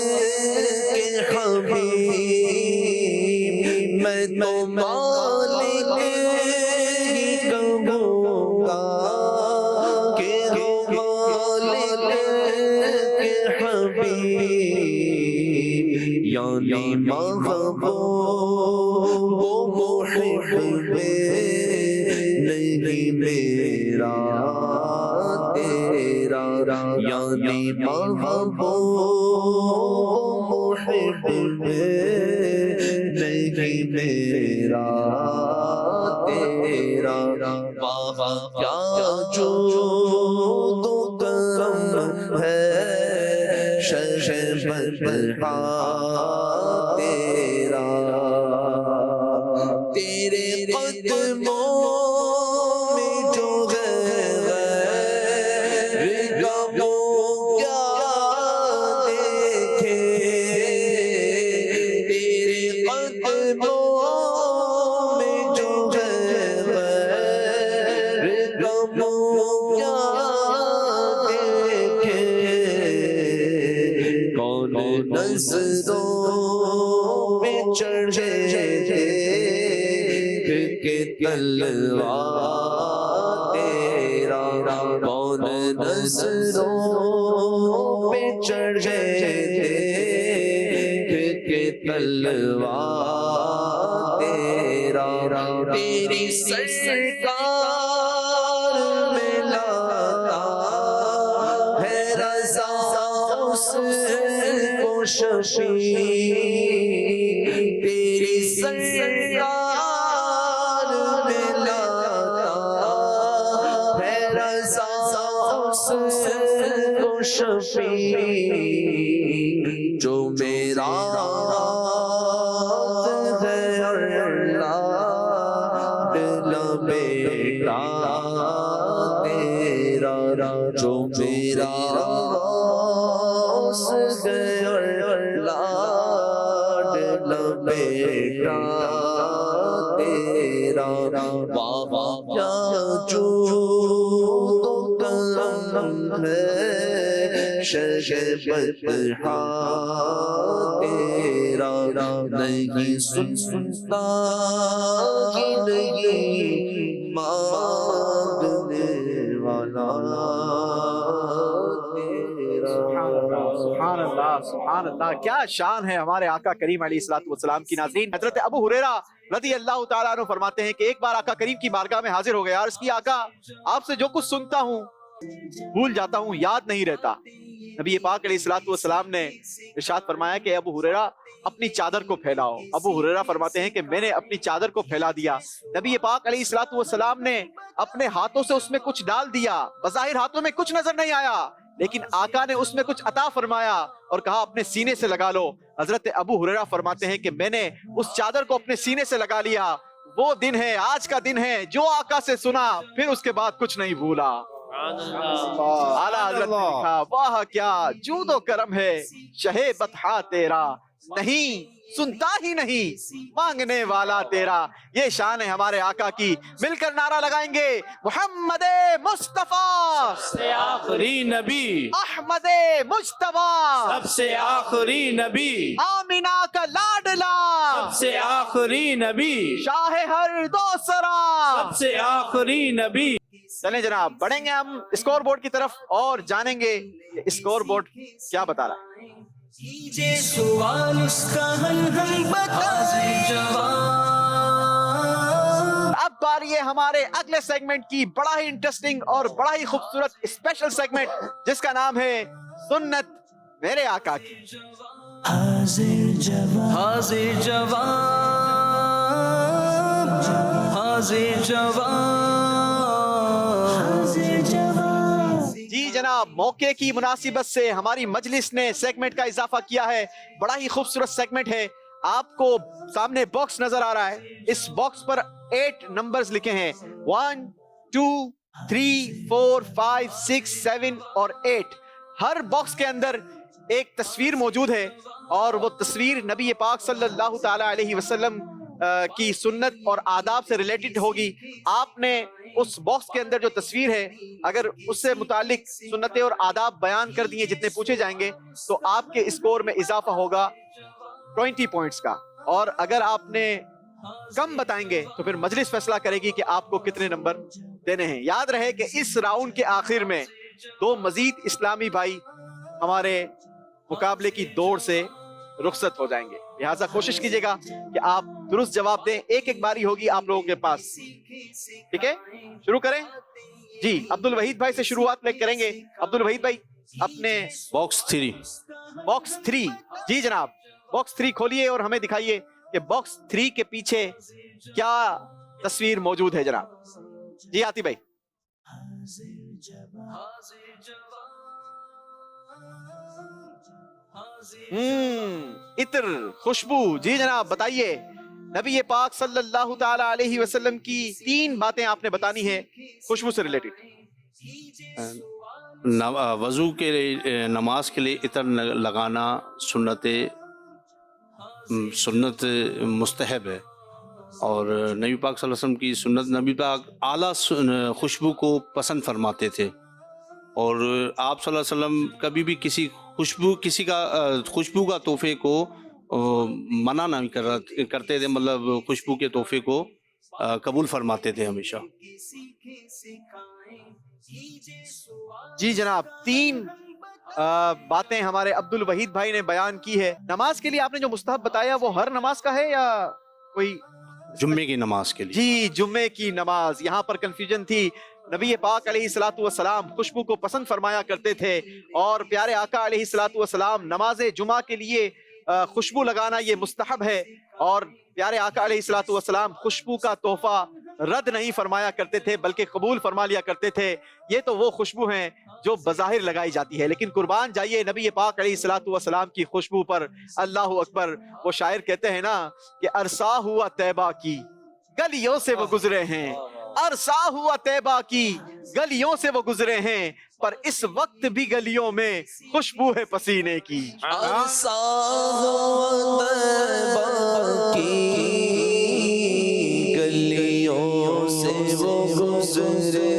حبیب. میں تو مالک ہی کہوں گا کہ ہو مالک کے حبیب. یعنی محبوب محب نہیں میرا تیرا. یعنی محبوب محب نہیں میرا تیرا. واہ کیا جو تو کرم ہے شہبہا تیرا. تیرے قدموں میں جو ہے غیر کا وہ کیا دیکھے. تیرے قدموں میں جو ہے غیر کا وہ کیا دیکھے. کون نظر کہ تلوار تیرا کون نظروں پہ چڑھے دیکھ کہ تلوار تیرا تیری سرکار میں لاتا ہے رضا اس کو شفیع تیری سرکار میں لاتا ہے رضا اس کو شفیع جو میرا ہے اللہ بیٹا تیرا جو میرا بیٹا تیرا بابا کیا جو تو کرم ہے شجبتہا تیرا نہیں سنتا ہی نہیں مانگنے والا سبحان اللہ سبحان اللہ، کیا شان ہے ہمارے آقا کریم علیہ الصلوۃ والسلام کی۔ ناظرین، حضرت ابو ہریرہ رضی اللہ تعالیٰ عنہ فرماتے ہیں کہ ایک بار آقا کریم کی بارگاہ میں حاضر ہو گیا اور اس کی آقا آپ سے جو کچھ سنتا ہوں بھول جاتا ہوں، یاد نہیں رہتا۔ نبی پاک علیہ الصلوۃ والسلام نے ارشاد فرمایا کہ ابو ہریرہ اپنی چادر کو پھیلاؤ۔ ابو ہریرہ فرماتے ہیں کہ میں نے اپنی چادر کو پھیلا دیا۔ نبی پاک علیہ الصلوۃ والسلام نے اپنے ہاتھوں سے اس میں کچھ ڈال دیا، بظاہر ہاتھوں میں کچھ نظر نہیں آیا، لیکن آقا نے اس میں کچھ عطا فرمایا اور کہا اپنے سینے سے لگا لو۔ حضرت ابو ہریرہ فرماتے ہیں کہ میں نے اس چادر کو اپنے سینے سے لگا لیا۔ وہ دن ہے، آج کا دن ہے، جو آقا سے سنا پھر اس کے بعد کچھ نہیں بھولا۔ اعلیٰ حضرت نے لکھا، واہ کیا جود و کرم ہے شہ بطحا تیرا، نہیں سنتا ہی نہیں مانگنے والا تیرا۔ یہ شان ہے ہمارے آقا کی، مل کر نعرہ لگائیں گے، محمد مصطفیٰ سب سے آخری نبی، احمد مجتبیٰ سب سے آخری نبی، آمینہ کا لاڈلا سب سے آخری نبی، شاہ ہر دوسرا سب سے آخری نبی۔ چلیں جناب، بڑھیں گے ہم اسکور بورڈ کی طرف اور جانیں گے کہ اسکور بورڈ کیا بتا رہا ہے۔ کیجے سوال اس کا حل ہم بتائیں جواب۔ اب باری ہے ہمارے اگلے سیگمنٹ کی، بڑا ہی انٹرسٹنگ اور بڑا ہی خوبصورت اسپیشل سیگمنٹ جس کا نام ہے سنت میرے آقا کی۔ حاضر جواب، حاضر جواب، حاضر جواب، حاضر جواب۔ جی جناب، موقع کی مناسبت سے ہماری مجلس نے سیگمنٹ کا اضافہ کیا ہے، بڑا ہی خوبصورت سیگمنٹ ہے۔ آپ کو سامنے باکس نظر آ رہا ہے، اس باکس پر 8 نمبرز لکھے ہیں، 1 2 3 4 5 6 7 اور 8۔ ہر باکس کے اندر ایک تصویر موجود ہے اور وہ تصویر نبی پاک صلی اللہ تعالی علیہ وسلم کی سنت اور آداب سے ریلیٹڈ ہوگی۔ آپ نے اس باکس کے اندر جو تصویر ہے، اگر اس سے متعلق سنتیں اور آداب بیان کر دیے جتنے پوچھے جائیں گے تو آپ کے اسکور میں اضافہ ہوگا 20 پوائنٹس کا، اور اگر آپ نے کم بتائیں گے تو پھر مجلس فیصلہ کرے گی کہ آپ کو کتنے نمبر دینے ہیں۔ یاد رہے کہ اس راؤنڈ کے آخر میں 2 مزید اسلامی بھائی ہمارے مقابلے کی دوڑ سے رخصت ہو جائیں گے، لہٰذا کوشش کیجیے گا کہ آپ درست جواب دیں۔ ایک ایک باری ہوگی آپ لوگوں کے پاس، ٹھیک ہے؟ شروع کریں جی، عبد الوحید بھائی سے شروعات کریں گے۔ عبد الوحید بھائی اپنے باکس 3 جی جناب، باکس 3 کھولیے اور ہمیں دکھائیے کہ باکس 3 کے پیچھے کیا تصویر موجود ہے جناب۔ جی آتی بھائی۔ عطر، خوشبو، جی جناب بتائیے۔ نبی پاک صلی اللہ تعالی علیہ وسلم کی 3 باتیں آپ نے بتانی ہے خوشبو سے ریلیٹڈ۔ وضو کے نماز کے لیے عطر لگانا سنت مستحب ہے، اور نبی پاک صلی اللہ علیہ وسلم کی سنت، نبی پاک اعلیٰ خوشبو کو پسند فرماتے تھے، اور آپ صلی اللہ علیہ وسلم کبھی بھی کسی خوشبو کا تحفے کو منع نہیں کرتے تھے، مطلب خوشبو کے تحفے کو कबूल फरमाते थे हमेशा। जी जनाब, तीन बातें हमारे अब्दुल वहीद भाई ने बयान की है। नमाज के लिए आपने जो मुस्तहब बताया वो हर नमाज का है या कोई? जुम्मे की नमाज के लिए। जी, जुम्मे की नमाज। यहाँ पर कंफ्यूजन थी। नबी पाक अलैहिस्सलातु वस्सलाम खुशबू को पसंद फरमाया करते थे और प्यारे आका अलैहिस्सलातु वस्सलाम नमाज जुमा के लिए खुशबू लगाना ये मुस्तहब है और प्यारे आका अलैहिस्सलातु वस्सलाम खुशबू का तोहफा रद्द नहीं फरमाया करते थे बल्कि कबूल फरमा लिया करते थे। ये तो वो खुशबू हैं जो बज़ाहिर लगाई जाती है, लेकिन कुर्बान जाइए नबी पाक अलैहिस्सलातु वस्सलाम की खुशबू पर। अल्लाहु अकबर। वो शायर कहते हैं ना कि अरसा हुआ तैबा की गलियों से वो गुजरे हैं, अरसा हुआ तैबा की गलियों से वो गुजरे हैं, पर इस वक्त भी गलियों में खुशबू है पसीने की। अरसा हुआ तैबा की गलियों से वो गुजरे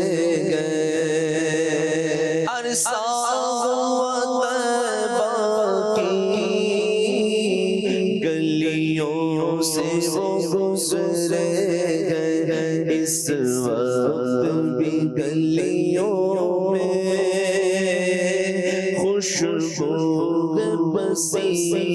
गए, अरसा हुआ तैबा की गलियों से वो गुजरे गए, इस वक्त भी गलियों में खुशबू पसीने की।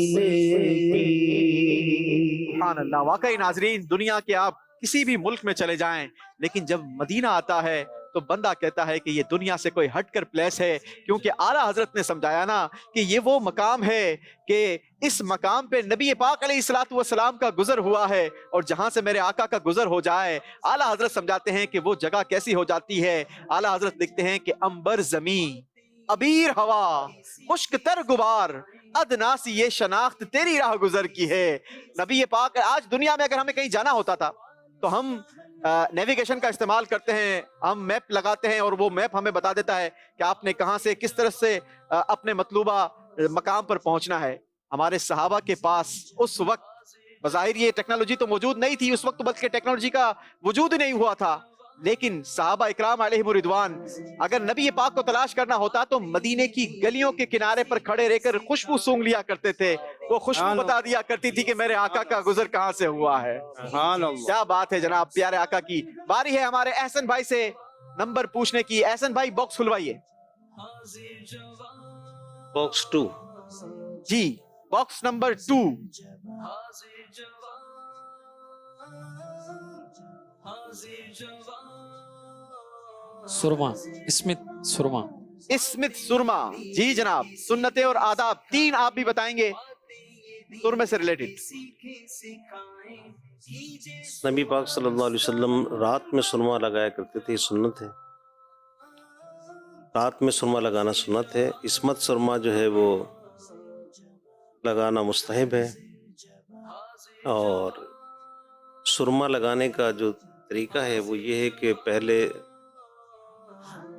सुभान अल्लाह। वाकई नाजरीन, दुनिया के आप किसी भी मुल्क में चले जाएं, लेकिन जब मदीना आता है तो बंदा कहता है कि ये दुनिया से कोई हटकर प्लेस है, क्योंकि आला हजरत ने समझाया ना कि ये वो मकाम है कि इस मकाम पे नबी पाक अलैहिस्सलातु वस्सलाम का गुजर हुआ है और जहां से मेरे आका का गुजर हो जाए, आला हजरत समझाते हैं कि वो जगह कैसी हो जाती है। आला हजरत लिखते हैं कि अंबर जमीन अबीर हवा खुश्क तर गुबार अदनासी ये शनाख्त तेरी राह गुजर की है। नबी पाक, आज दुनिया में अगर हमें कहीं जाना होता था तो हम नेविगेशन का इस्तेमाल करते हैं, हम मैप लगाते हैं और वो मैप हमें बता देता है कि आपने कहां से किस तरह से अपने मतलूबा मकाम पर पहुंचना है। हमारे सहाबा के पास उस वक्त बज़ाहिर ये टेक्नोलॉजी तो मौजूद नहीं थी उस वक्त, बल्कि टेक्नोलॉजी का वजूद ही नहीं हुआ था, लेकिन सहाबा इकराम अलैहिम रिदवान अगर नबी पाक को तलाश करना होता तो मदीने की गलियों के किनारे पर खड़े रहकर खुशबू सूंघ लिया करते थे। वो खुशबू बता दिया करती थी कि मेरे आका का गुजर कहां से हुआ है। क्या बात है जनाब, प्यारे आका की। बारी है हमारे एहसन भाई से नंबर पूछने की। एहसन भाई, बॉक्स खुलवाइए। बॉक्स 2। जी, बॉक्स नंबर 2। सुरमा, स्मित सुरमा। स्मित सुरमा। जी जनाब, सुन्नतें और आदाब 3 आप भी बताएंगे सुरमे से रिलेटेड। नबी पाक सल्लल्लाहु अलैहि वसल्लम रात में सुरमा लगाया करते थे, सुन्नत है। रात में सुरमा लगाना सुन्नत है। इस्मत सुरमा जो है वो लगाना मुस्तहब है। और सुरमा लगाने का जो तरीका है वो ये है कि पहले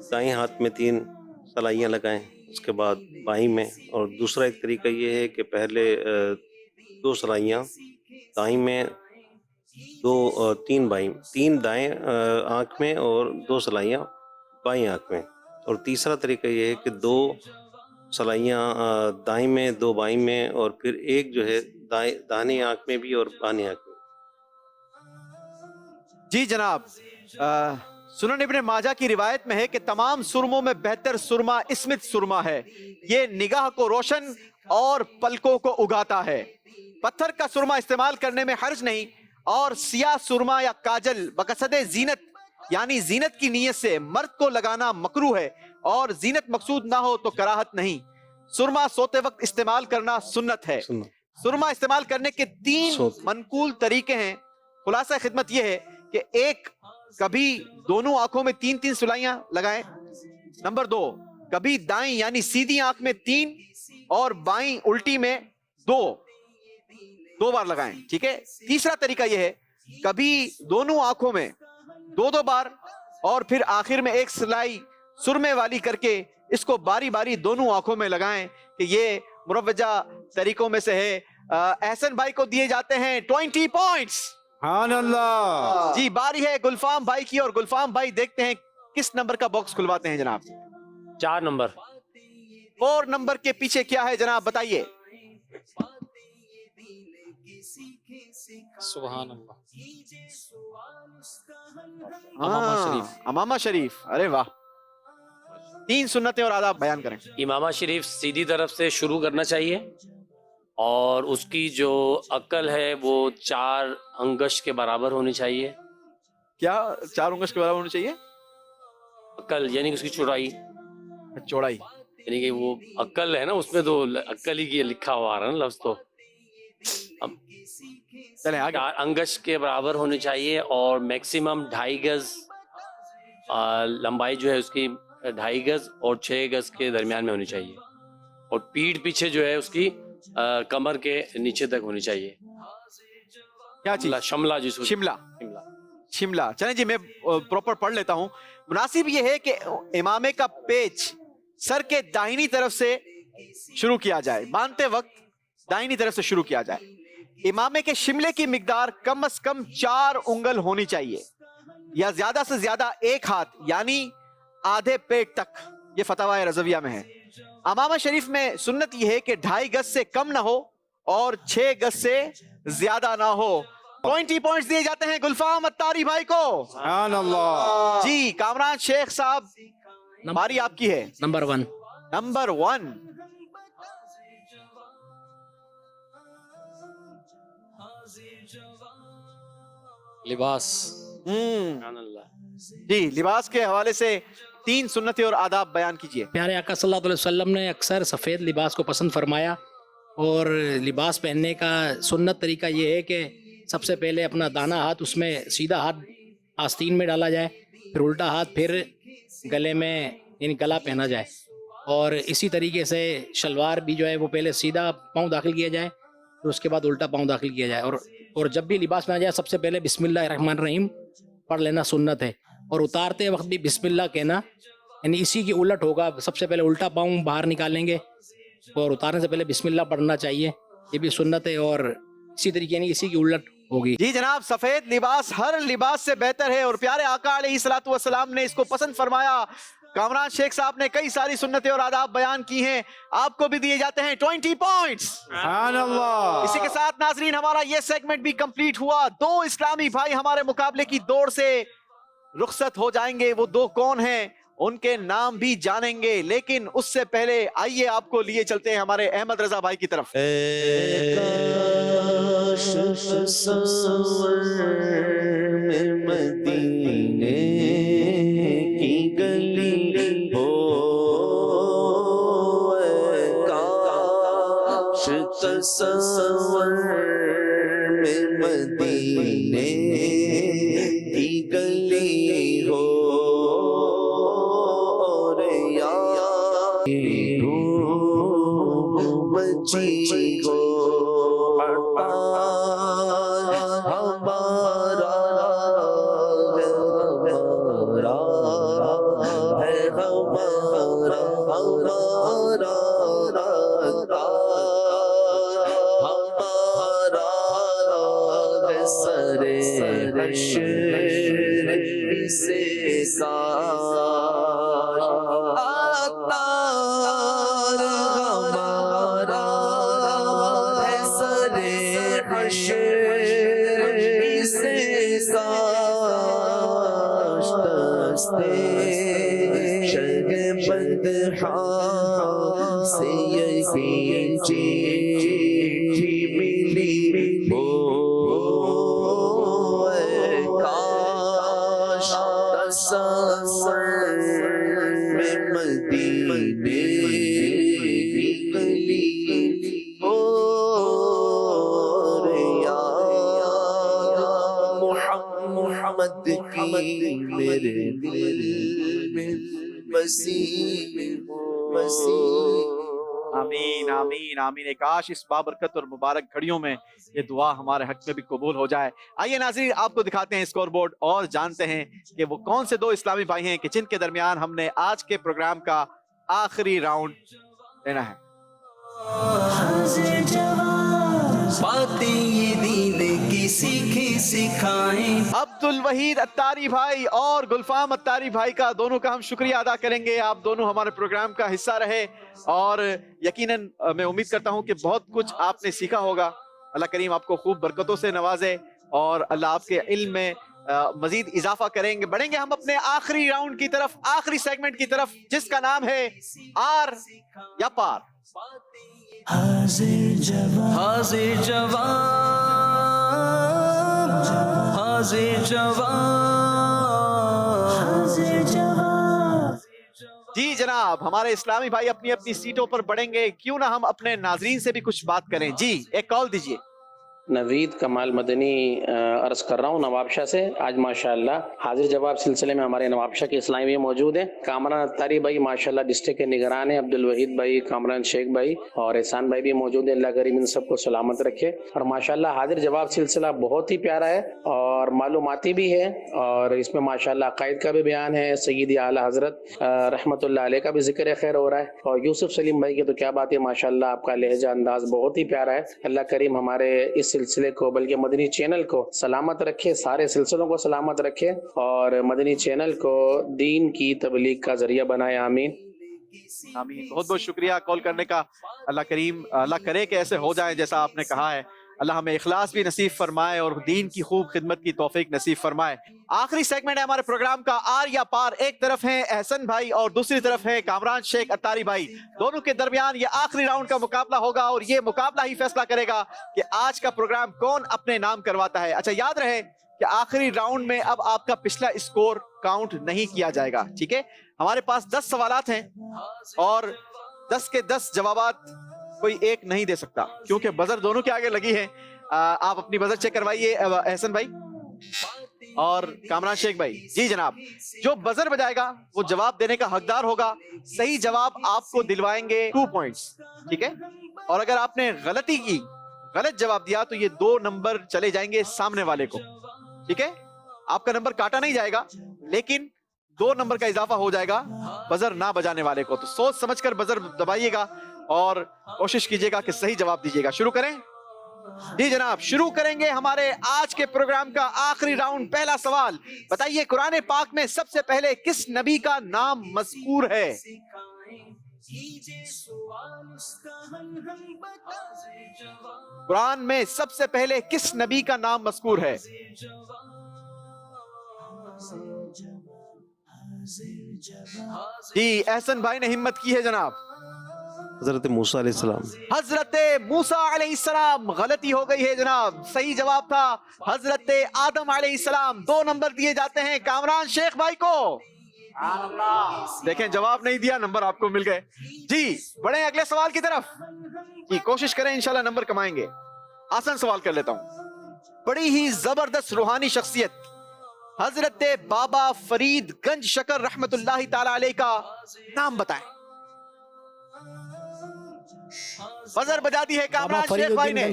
दाएं हाथ में 3 सलाइयाँ लगाएं, उसके बाद बाईं में, और दूसरा एक तरीका ये है कि पहले 2 सलाइयाँ दाईं में, 3 बाईं, 3 दाएं आँख में और 2 सलाइयाँ बाईं आँख में। और तीसरा तरीका ये है कि 2 सलाइयाँ दाईं में, 2 बाईं में, और फिर एक जो है दाहिनी आँख में भी और बाईं आँख में। जी जनाब, सुनन इब्ने माजा की रिवायत में है कि तमाम सुरमों में बेहतर सुरमा इस्मित सुरमा है। ये निगाह को रोशन और पलकों को उगाता है। पत्थर का सुरमा इस्तेमाल करने में हर्ज नहीं, और सियाह सुरमा या काजल बकसदे जीनत यानी जीनत की नीयत से मर्द को लगाना मकरू है, और जीनत मकसूद ना हो तो कराहत नहीं। सुरमा सोते वक्त इस्तेमाल करना सुन्नत है। सुरमा इस्तेमाल करने के 3 मनकूल तरीके हैं। खुलासा खिदमत यह है कि एक, कभी दोनों आंखों में 3-3 सुलाइयां लगाएं। नंबर 2, कभी दाईं यानी सीधी आंख में 3 और बाईं उल्टी में 2 बार लगाएं। ठीक है। तीसरा तरीका यह है, कभी दोनों आंखों में 2 बार और फिर आखिर में 1 सिलाई सुरमे वाली करके इसको बारी बारी दोनों आंखों में लगाएं। कि ये मुरव्वजा तरीकों में से है। एहसन भाई को दिए जाते हैं 20 पॉइंट्स। जी, बारी है गुलफाम भाई की, और गुलफाम भाई देखते हैं किस नंबर का बॉक्स खुलवाते हैं जनाब। 4 नंबर। 4 नंबर के पीछे क्या है जनाब, बताइए। सुभान अल्लाह। अमामा शरीफ, अरे वाह। 3 सुन्नतें और आदाब बयान करें। इमामा शरीफ सीधी तरफ से शुरू करना चाहिए और उसकी जो अक्ल है वो 4 अंगश के बराबर होनी चाहिए। क्या 4 अंगश के बराबर होनी चाहिए? अक्ल यानी कि उसकी चौड़ाई, यानी कि वो अक्ल है ना, उसमें तो अक्ल ही की लिखा हुआ आ रहा है ना लफ्ज। तो अब चलें आगे। 4 अंगश के बराबर होनी चाहिए और मैक्सिमम 2.5 गज लंबाई जो है उसकी 2.5 गज और 6 गज के दरमियान में होनी चाहिए और पीठ पीछे जो है उसकी कमर के नीचे तक होनी चाहिए। क्या चीज? शिमला जिसको शिमला। चलें जी, मैं प्रॉपर पढ़ लेता हूँ। मुनासिब ये है कि इमामे का पेच सर के दाहिनी तरफ से शुरू किया जाए, बांधते वक्त दाहिनी तरफ से शुरू किया जाए। इमामे के शिमले की मिकदार कम से कम 4 उंगल होनी चाहिए या ज्यादा से ज्यादा 1 हाथ यानी आधे पेट तक। ये फतवा रज़विया में है। अमामा शरीफ में सुन्नत यह है कि 2.5 गज से कम ना हो और 6 गज से ज्यादा ना हो। 20 पॉइंट्स दिए जाते हैं गुलफाम अत्तारी भाई को। सुभान अल्लाह। जी कामरान शेख साहब, बारी आपकी है। नंबर 1। नंबर 1। लिबास। जी, लिबास के हवाले से 3 सुन्नतें और आदाब बयान कीजिए। प्यारे आका सल्लल्लाहु अलैहि वसल्लम ने अक्सर सफ़ेद लिबास को पसंद फरमाया और लिबास पहनने का सुन्नत तरीका ये है कि सबसे पहले अपना दाना हाथ, उसमें सीधा हाथ आस्तीन में डाला जाए, फिर उल्टा हाथ फिर गले में यानी गला पहना जाए और इसी तरीके से शलवार भी जो है वो पहले सीधा पाँव दाखिल किया जाए फिर उसके बाद उल्टा पाँव दाखिल किया जाए और जब भी लिबास पहना जाए सबसे पहले बिस्मिल्लाहिर्रहमानिर्रहीम पढ़ लेना सुन्नत है और उतारते वक्त भी बिस्मिल्लाह कहना, यानी इसी की उलट होगा। सबसे पहले उल्टा पाँव बाहर निकालेंगे और उतारने से पहले बिस्मिल्लाह पढ़ना चाहिए, ये भी सुन्नत है और इसी तरीके यानी इसी की उलट होगी। जी जनाब, सफेद लिबास हर लिबास से बेहतर है और प्यारे आका अलैहिस्सलातु वस्सलाम ने इसको पसंद फरमाया। कामरान शेख साहब ने कई सारी सुन्नतें और आदाब बयान की हैं, आपको भी दिए जाते हैं 20 पॉइंट्स। सुभान अल्लाह। इसी के साथ नाजरीन हमारा ये सेगमेंट भी कंप्लीट हुआ। 2 इस्लामी भाई हमारे मुकाबले की दौड़ से रुखसत हो जाएंगे। वो 2 कौन हैं उनके नाम भी जानेंगे, लेकिन उससे पहले आइए आपको लिए चलते हैं हमारे अहमद रजा भाई की तरफ। मदीने की गली हो, काश तस्वर में मदीने की गली हो मची हो हमारा है हमारा सरे हश्र से से यही चिट्ठी मिली हो, काश तस्वर में मदीने की गली हो मोहम्मद की मेरे दिल में आमीन आमीन आमीन। काश इस बाबरकत और मुबारक घड़ियों में ये दुआ हमारे हक में भी कबूल हो जाए। आइए नाज़रीन, आपको दिखाते हैं स्कोर बोर्ड और जानते हैं कि वो कौन से 2 इस्लामी भाई हैं कि जिनके दरमियान हमने आज के प्रोग्राम का आखिरी राउंड लेना है। बातें ये दीन की सीखें सिखाएं। अब्दुल वहीद अत्तारी भाई और गुलफाम अत्तारी भाई का दोनों का हम शुक्रिया अदा करेंगे। आप दोनों हमारे प्रोग्राम का हिस्सा रहे और यकीनन मैं उम्मीद करता हूं कि बहुत कुछ आपने सीखा होगा। اللہ کریم آپ کو خوب برکتوں سے نوازے اور اللہ آپ کے علم میں مزید اضافہ کریں گے. بڑھیں گے ہم اپنے آخری راؤنڈ کی طرف, آخری سیگمنٹ کی طرف, جس کا نام ہے آر یا پار. حاضر جواب حاضر جواب حاضر جواب. جی جناب, ہمارے اسلامی بھائی اپنی اپنی سیٹوں پر بڑھیں گے. کیوں نہ ہم اپنے ناظرین سے بھی کچھ بات کریں. جی ایک کال دیجئے. نوید کمال مدنی عرض کر رہا ہوں نواب شاہ سے. آج ماشاءاللہ حاضر جواب سلسلے میں ہمارے نواب شاہ کے اسلامی بھی موجود ہیں. کامران اتاری بھائی ماشاءاللہ ڈسٹرکٹ کے نگران ہیں, عبد الوحید بھائی, کامران شیخ بھائی اور احسان بھائی بھی موجود ہیں. اللہ کریم ان سب کو سلامت رکھے. اور ماشاءاللہ حاضر جواب سلسلہ بہت ہی پیارا ہے اور معلوماتی بھی ہے, اور اس میں ماشاءاللہ عقائد کا بھی بیان ہے. سیدی اعلیٰ حضرت رحمت اللہ علیہ کا بھی ذکر خیر ہو رہا ہے. اور یوسف سلیم بھائی کی تو کیا بات ہے, ماشاءاللہ آپ کا لہجہ انداز بہت ہی پیارا ہے. اللہ کریم ہمارے اس سلسلے کو بلکہ مدنی چینل کو سلامت رکھے, سارے سلسلوں کو سلامت رکھے اور مدنی چینل کو دین کی تبلیغ کا ذریعہ بنائے. آمین آمین. بہت بہت شکریہ کال کرنے کا. اللہ کریم, اللہ کرے کہ ایسے ہو جائیں جیسا آپ نے کہا ہے. اللہ ہمیں اخلاص بھی نصیب فرمائے اور دین کی خوب خدمت کی توفیق نصیب فرمائے. آخری سیگمنٹ ہے ہمارے پروگرام کا آر یا پار. ایک طرف ہیں احسن بھائی اور دوسری طرف ہیں کامران شیخ اتاری بھائی. دونوں کے درمیان یہ آخری راؤنڈ کا مقابلہ ہوگا اور یہ مقابلہ ہی فیصلہ کرے گا کہ آج کا پروگرام کون اپنے نام کرواتا ہے. اچھا یاد رہے کہ آخری راؤنڈ میں اب آپ کا پچھلا اسکور کاؤنٹ نہیں کیا جائے گا. ٹھیک ہے, ہمارے پاس 10 سوالات ہیں اور 10 کے 10 جوابات کوئی ایک نہیں دے سکتا کیونکہ بزر دونوں کے آگے لگی ہے. آپ اپنی بزر چیک کروائیے احسن بھائی اور کامران شیخ بھائی. جی جناب, جو بزر بجائے گا وہ جواب دینے کا حقدار ہوگا. صحیح جواب آپ کو دلوائیں گے 2 پوائنٹس. ٹھیک ہے, اور اگر آپ نے غلطی کی, غلط جواب دیا تو یہ 2 نمبر چلے جائیں گے سامنے والے کو. ٹھیک ہے, آپ کا نمبر کاٹا نہیں جائے گا لیکن 2 نمبر کا اضافہ ہو جائے گا بزر نہ بجانے والے کو. تو سوچ سمجھ کر بزر دبائیے گا اور کوشش کیجیے گا کہ صحیح جواب دیجیے گا. شروع کریں. جی جناب, شروع کریں گے ہمارے آج کے پروگرام کا آخری راؤنڈ. پہلا سوال, بتائیے قرآن پاک میں سب سے پہلے کس نبی کا نام مذکور ہے؟ قرآن میں سب سے پہلے کس نبی کا نام مذکور ہے؟ جی احسن بھائی نے ہمت کی ہے جناب. حضرت موسیٰ علیہ السلام. حضرت موسیٰ علیہ السلام. غلطی ہو گئی ہے جناب, صحیح جواب تھا حضرت آدم علیہ السلام. 2 نمبر دیے جاتے ہیں کامران شیخ بھائی کو. دیکھیں جواب نہیں دیا, نمبر آپ کو مل گئے. جی بڑھیں اگلے سوال کی طرف. جی کوشش کریں, انشاءاللہ نمبر کمائیں گے. آسان سوال کر لیتا ہوں. بڑی ہی زبردست روحانی شخصیت حضرت بابا فرید گنج شکر رحمت اللہ تعالی علیہ کا نام بتائیں. بزر بجا دی ہے کامران شیخ بھائی نے.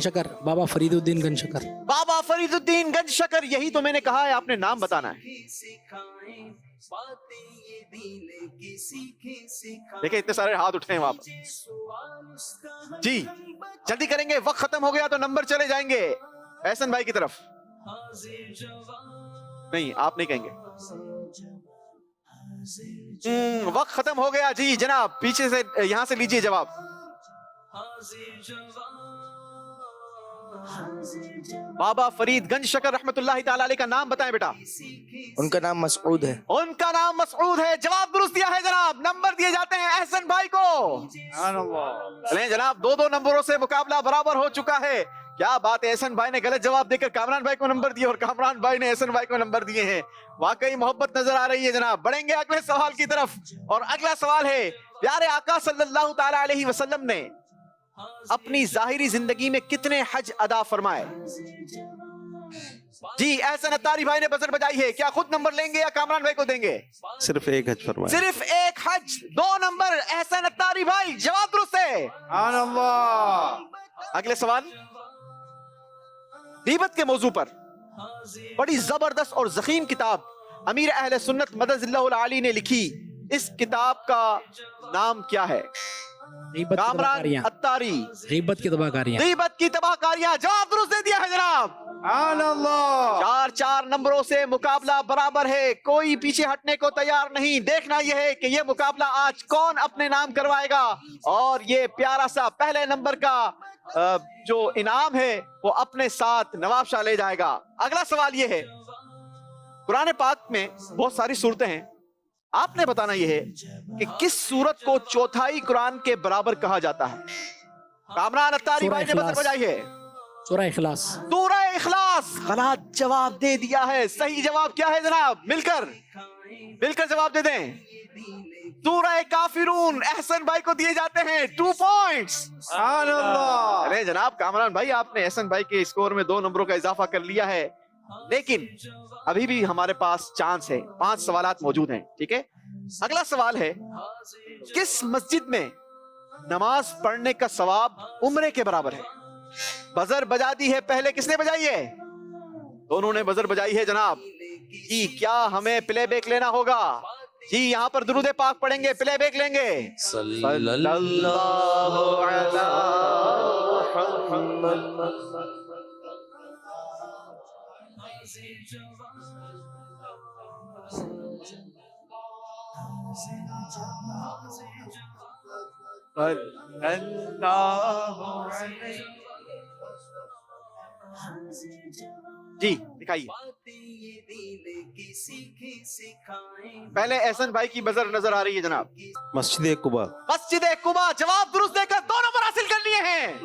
بابا فرید الدین گنج شکر. بابا فرید الدین گنج شکر, یہی تو میں نے کہا ہے, آپ نے نام بتانا ہے. دیکھیں اتنے سارے ہاتھ اٹھے ہیں وہاں پر. جی جلدی کریں گے, وقت ختم ہو گیا تو نمبر چلے جائیں گے احسن بھائی کی طرف. نہیں آپ نہیں کہیں گے, وقت ختم ہو گیا. جی جناب پیچھے سے یہاں سے لیجئے جواب. بابا فرید گنج شکر رحمت اللہ تعالی علیہ کا نام بتائیں بیٹا. ان کا نام مسعود ہے. ان کا نام مسعود ہے. جواب درست دیا ہے جناب. نمبر دیے جاتے ہیں احسن بھائی کو. چلیں جناب, 2 نمبروں سے مقابلہ برابر ہو چکا ہے. کیا بات ہے, احسن بھائی نے غلط جواب دے کر کامران بھائی کو نمبر دیے اور کامران بھائی نے احسن بھائی کو نمبر دیے ہیں. واقعی محبت نظر آ رہی ہے جناب. بڑھیں گے اگلے سوال کی طرف اور اگلا سوال ہے, پیارے آقا صلی اللہ تعالی علیہ وسلم نے اپنی ظاہری زندگی میں کتنے حج ادا فرمائے؟ جی احسن اتاری بھائی نے بزر بجائی ہے. کیا خود نمبر لیں گے یا کامران بھائی کو دیں گے؟ صرف 1 حج فرمایا. صرف 1 حج. 2 نمبر احسن اتاری بھائی. جواب درست ہے. سبحان اللہ. اگلے سوال غیبت کے موضوع پر بڑی زبردست اور ضخیم کتاب امیر اہل سنت مدد اللہ العالی نے لکھی. اس کتاب کا نام کیا ہے؟ کامران اتاری. غیبت کی تباہ کاریاں. غیبت کی تباہ کاریاں. جواب درست دے دیا ہے جناب. سبحان اللہ. 4 نمبروں سے مقابلہ برابر ہے, کوئی پیچھے ہٹنے کو تیار نہیں. دیکھنا یہ ہے کہ یہ مقابلہ آج کون اپنے نام کروائے گا, اور یہ پیارا سا پہلے نمبر کا जो इनाम है वो अपने साथ नवाब शाह ले जाएगा। अगला सवाल ये है, कुरान पाक में बहुत सारी सूरतें हैं, आपने बताना यह है कि किस सूरत को चौथाई कुरान के बराबर कहा जाता है। कामरान अत्तारी भाई ने बजर बजाई है, सूरह इखलास। सूरह इखलास। गलत जवाब दे दिया है। सही जवाब क्या है जनाब? मिलकर जवाब दे दें। सूरह काफिरून। एहसन भाई को दिए जाते हैं 2 पॉइंट्स। अरे जनाब कामरान भाई, आपने एहसन भाई के स्कोर में 2 नंबरों का इजाफा कर लिया है, लेकिन अभी भी हमारे पास चांस है। 5 सवालात मौजूद हैं, ठीक है। अगला सवाल है, किस मस्जिद में नमाज पढ़ने का सवाब उम्रे के बराबर है? बजर बजा दी है, पहले किसने बजाई है? दोनों ने बजर बजाई है जनाब जी। क्या हमें प्ले बैक लेना होगा? जी यहाँ पर दुरूद पाक पढ़ेंगे, प्ले बैक लेंगे। सल्लल्लाहु अलैहि जी दिखाइए। पहले एहसन भाई की बजर नजर आ रही है जनाब। मस्जिद कुबा। मस्जिद कुबा। जवाब दुरुस्त देकर 2 नंबर हासिल कर लिए हैं।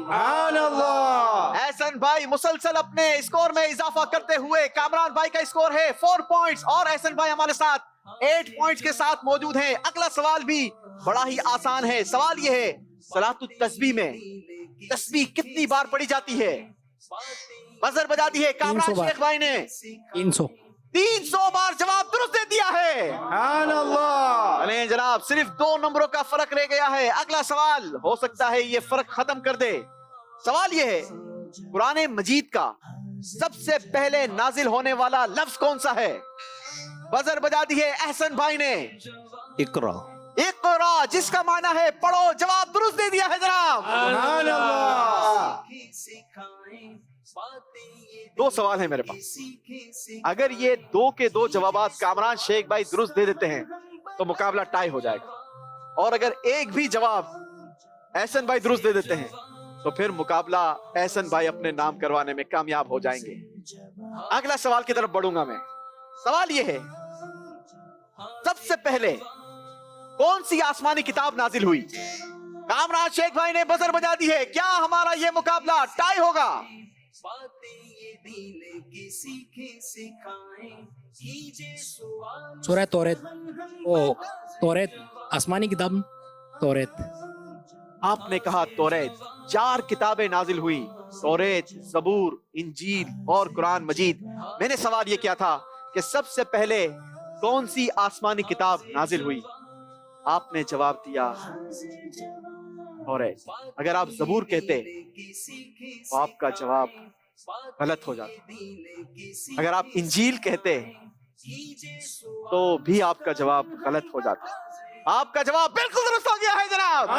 एहसन भाई मुसलसल अपने स्कोर में इजाफा करते हुए, कामरान भाई का स्कोर है 4 पॉइंट्स और एहसन भाई हमारे साथ 8 पॉइंट्स के साथ मौजूद हैं। अगला सवाल भी बड़ा ही आसान है। सवाल यह है, सलातुत तस्बीह में तस्बीह कितनी बार पढ़ी जाती है? बजर बजा दी है कामरान शेख भाई ने। 300 बार। जवाब दुरुस्त दे दिया है। अरे जनाब सिर्फ 2 नंबरों का फर्क रह गया है। अगला सवाल हो सकता है ये फर्क खत्म कर दे। सवाल ये है, कुरान मजीद का सबसे पहले नाजिल होने वाला लफ्ज कौन सा है? बजर बजा दी है एहसन भाई ने। इकरा। इकरा, जिसका माना है पढ़ो। जवाब दुरुस्त दे दिया है जनाब। 2 सवाल है मेरे पास। अगर ये 2 के 2 जवाबात कामरान शेख भाई दुरुस्त दे देते हैं तो मुकाबला टाई हो जाएगा, और अगर एक भी जवाब एहसन भाई दुरुस्त दे देते हैं तो फिर मुकाबला एहसन भाई अपने नाम करवाने में कामयाब हो जाएंगे। अगला सवाल की तरफ बढ़ूंगा मैं। सवाल ये है, सबसे पहले कौन सी आसमानी किताब नाजिल हुई? कामरान शेख भाई ने बजर बजा दी है। क्या हमारा ये मुकाबला टाई होगा? सूरह तौरेत। तौरेत आसमानी किताब तौरेत। आपने कहा तौरेत। 4 किताबें नाजिल हुई, तौरेत, ज़बूर, इंजील और कुरान मजीद। मैंने सवाल ये किया था कि सबसे पहले कौन सी आसमानी किताब नाजिल हुई? आपने जवाब दिया तौरेत। अगर आप ज़बूर कहते तो आपका जवाब गलत हो जाता। अगर आप इंजील कहते तो भी आपका जवाब गलत हो जाता। आपका जवाब बिल्कुल दुरुस्त हो गया है जनाब।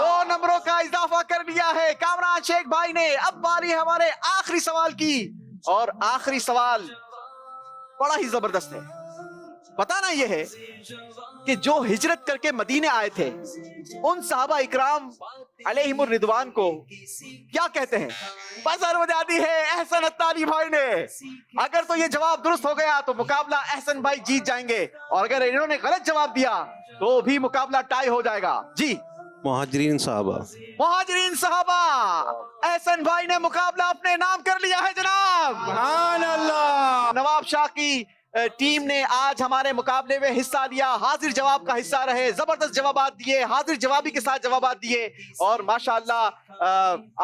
2 नंबरों का इजाफा कर दिया है कामरान शेख भाई ने। अब बारी हमारे आखिरी सवाल की, और आखिरी सवाल बड़ा ही जबरदस्त है। बताना यह है कि जो हिजरत करके मदीने आए थे उन सहाबा इकराम अलैहिमुर रिदवान को क्या कहते हैं? बजर बजा दी है एहसन अत्तारी भाई ने। अगर तो ये जवाब दुरुस्त हो गया तो मुकाबला एहसन भाई जीत जाएंगे, और अगर इन्होंने गलत जवाब दिया तो भी मुकाबला टाई हो जाएगा। जी मुहाजिरीन साहबा। मुहाजिरीन साहबा। एहसन भाई ने मुकाबला अपने नाम कर लिया है जनाब। नवाब शाह की टीम ने आज हमारे मुकाबले में हिस्सा लिया, हाजिर जवाब का हिस्सा रहे, जबरदस्त जवाबात दिए, हाजिर जवाबी के साथ जवाबात दिए, और माशाअल्लाह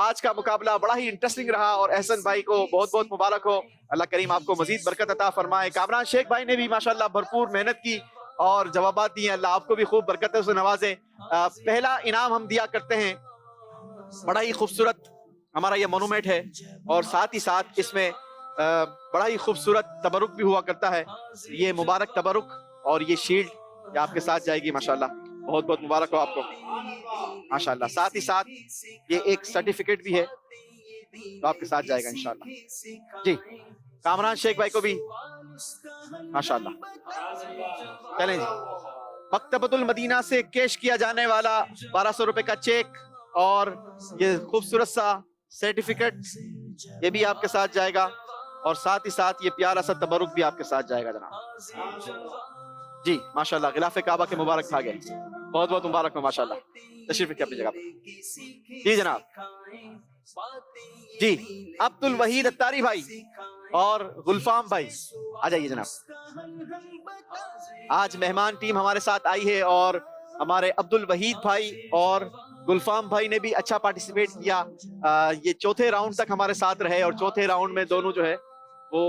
आज का मुकाबला बड़ा ही इंटरेस्टिंग रहा। और एहसन भाई को बहुत बहुत मुबारक हो। अल्लाह करीम आपको मजीद बरकत अता फरमाए। कामरान शेख भाई ने भी माशाअल्लाह भरपूर मेहनत की और जवाबात दिए। अल्लाह आपको भी खूब बरकत से नवाजे। पहला इनाम हम दिया करते हैं, बड़ा ही खूबसूरत हमारा ये मोनूमेंट है, और साथ ही साथ इसमें बड़ा ही खूबसूरत तबरुक भी हुआ करता है। ये मुबारक तबरुक और ये शील्ड ये आपके साथ जाएगी माशाल्लाह। बहुत बहुत मुबारक हो आपको माशाल्लाह। साथ ही साथ ये एक सर्टिफिकेट भी है तो आपके साथ जाएगा इंशाल्लाह। जी कामरान शेख भाई को भी माशाल्लाह। चलें जी, मकतबतुल मदीना से कैश किया जाने वाला 1200 रुपए का चेक اور یہ خوبصورت سا सर्टिफिकेट ये भी आपके साथ जाएगा और साथ ही साथ ये प्यारा सा तबरुक भी आपके साथ जाएगा जनाब जी माशाल्लाह गिलाफ़े काबा के मुबारक भागे बहुत बहुत मुबारक हो माशाल्लाह तशरीफ रखिए अपनी जगह पे जी जनाब जी अब्दुल वहीद अत्तारी भाई और गुलफाम भाई आ जाइए जनाब आज मेहमान टीम हमारे साथ आई है और हमारे अब्दुल वहीद भाई और गुलफाम भाई ने भी अच्छा पार्टिसिपेट किया ये चौथे राउंड तक हमारे साथ रहे और चौथे राउंड में दोनों जो है वो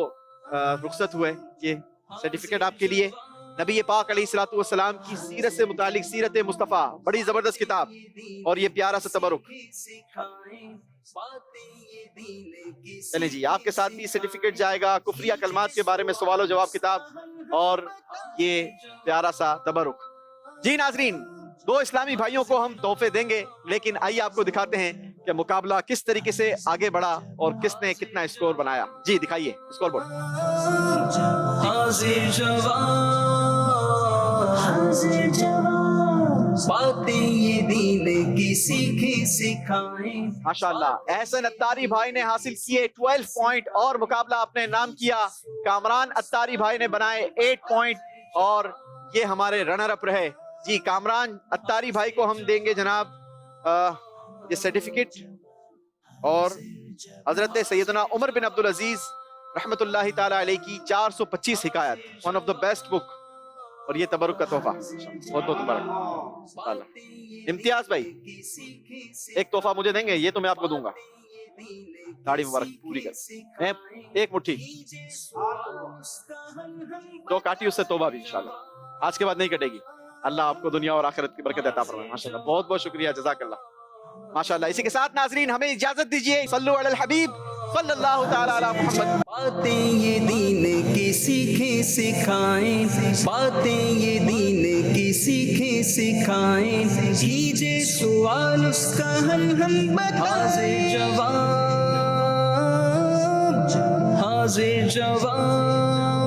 रुखसत हुए ये सर्टिफिकेट आपके लिए नबी पाक अलैहिस्सलातु वस्सलाम की सीरत से मुतालिक सीरत मुस्तफ़ा बड़ी जबरदस्त किताब और ये प्यारा सा तबरुक चलें जी आपके साथ भी सर्टिफिकेट जाएगा कुफरिया कलमात के बारे में सवाल जवाब किताब और ये प्यारा सा तबरुक जी नाजरीन दो इस्लामी भाइयों को हम तोहफे देंगे लेकिन आइए आपको दिखाते हैं कि मुकाबला किस तरीके से आगे बढ़ा और किसने कितना स्कोर बनाया जी दिखाइए स्कोर बोर्ड बातें ये दीन की सीखे सिखाएं माशाल्लाह एहसन अत्तारी भाई ने हासिल किए 12 पॉइंट और मुकाबला अपने नाम किया कामरान अत्तारी भाई ने बनाए 8 पॉइंट और ये हमारे रनर अप रहे जी कामरान अत्तारी भाई को हम देंगे जनाब ये सर्टिफिकेट और हजरत सैयदना उमर बिन अब्दुल अजीज रहमतुल्लाहि ताला अलैह की 425 हिकायत one of the best book और ये तबरुक का तोहफा बहुत बहुत मुबारक इम्तियाज भाई एक तोहफा मुझे देंगे ये तो मैं आपको दूंगा दाढ़ी मुबारक पूरी कर एक मुट्ठी तो काटी उससे तौबा भी इंशाल्लाह आज के बाद नहीं कटेगी अल्लाह आपको दुनिया और आखिरत की बरकत अता फरमाए माशाल्लाह बहुत बहुत शुक्रिया जज़ाकल्लाह माशाल्लाह इसी के साथ नाजरीन हमें इजाजत दीजिए सल्लु अलल हबीब सल्लल्लाहु तआला अला मुहम्मद बातें ये दीन की सीखे सिखाएं बातें ये दीन की सीखे सिखाएं कीजिए सवाल उसका हल हम बताएं हाजिर जवाब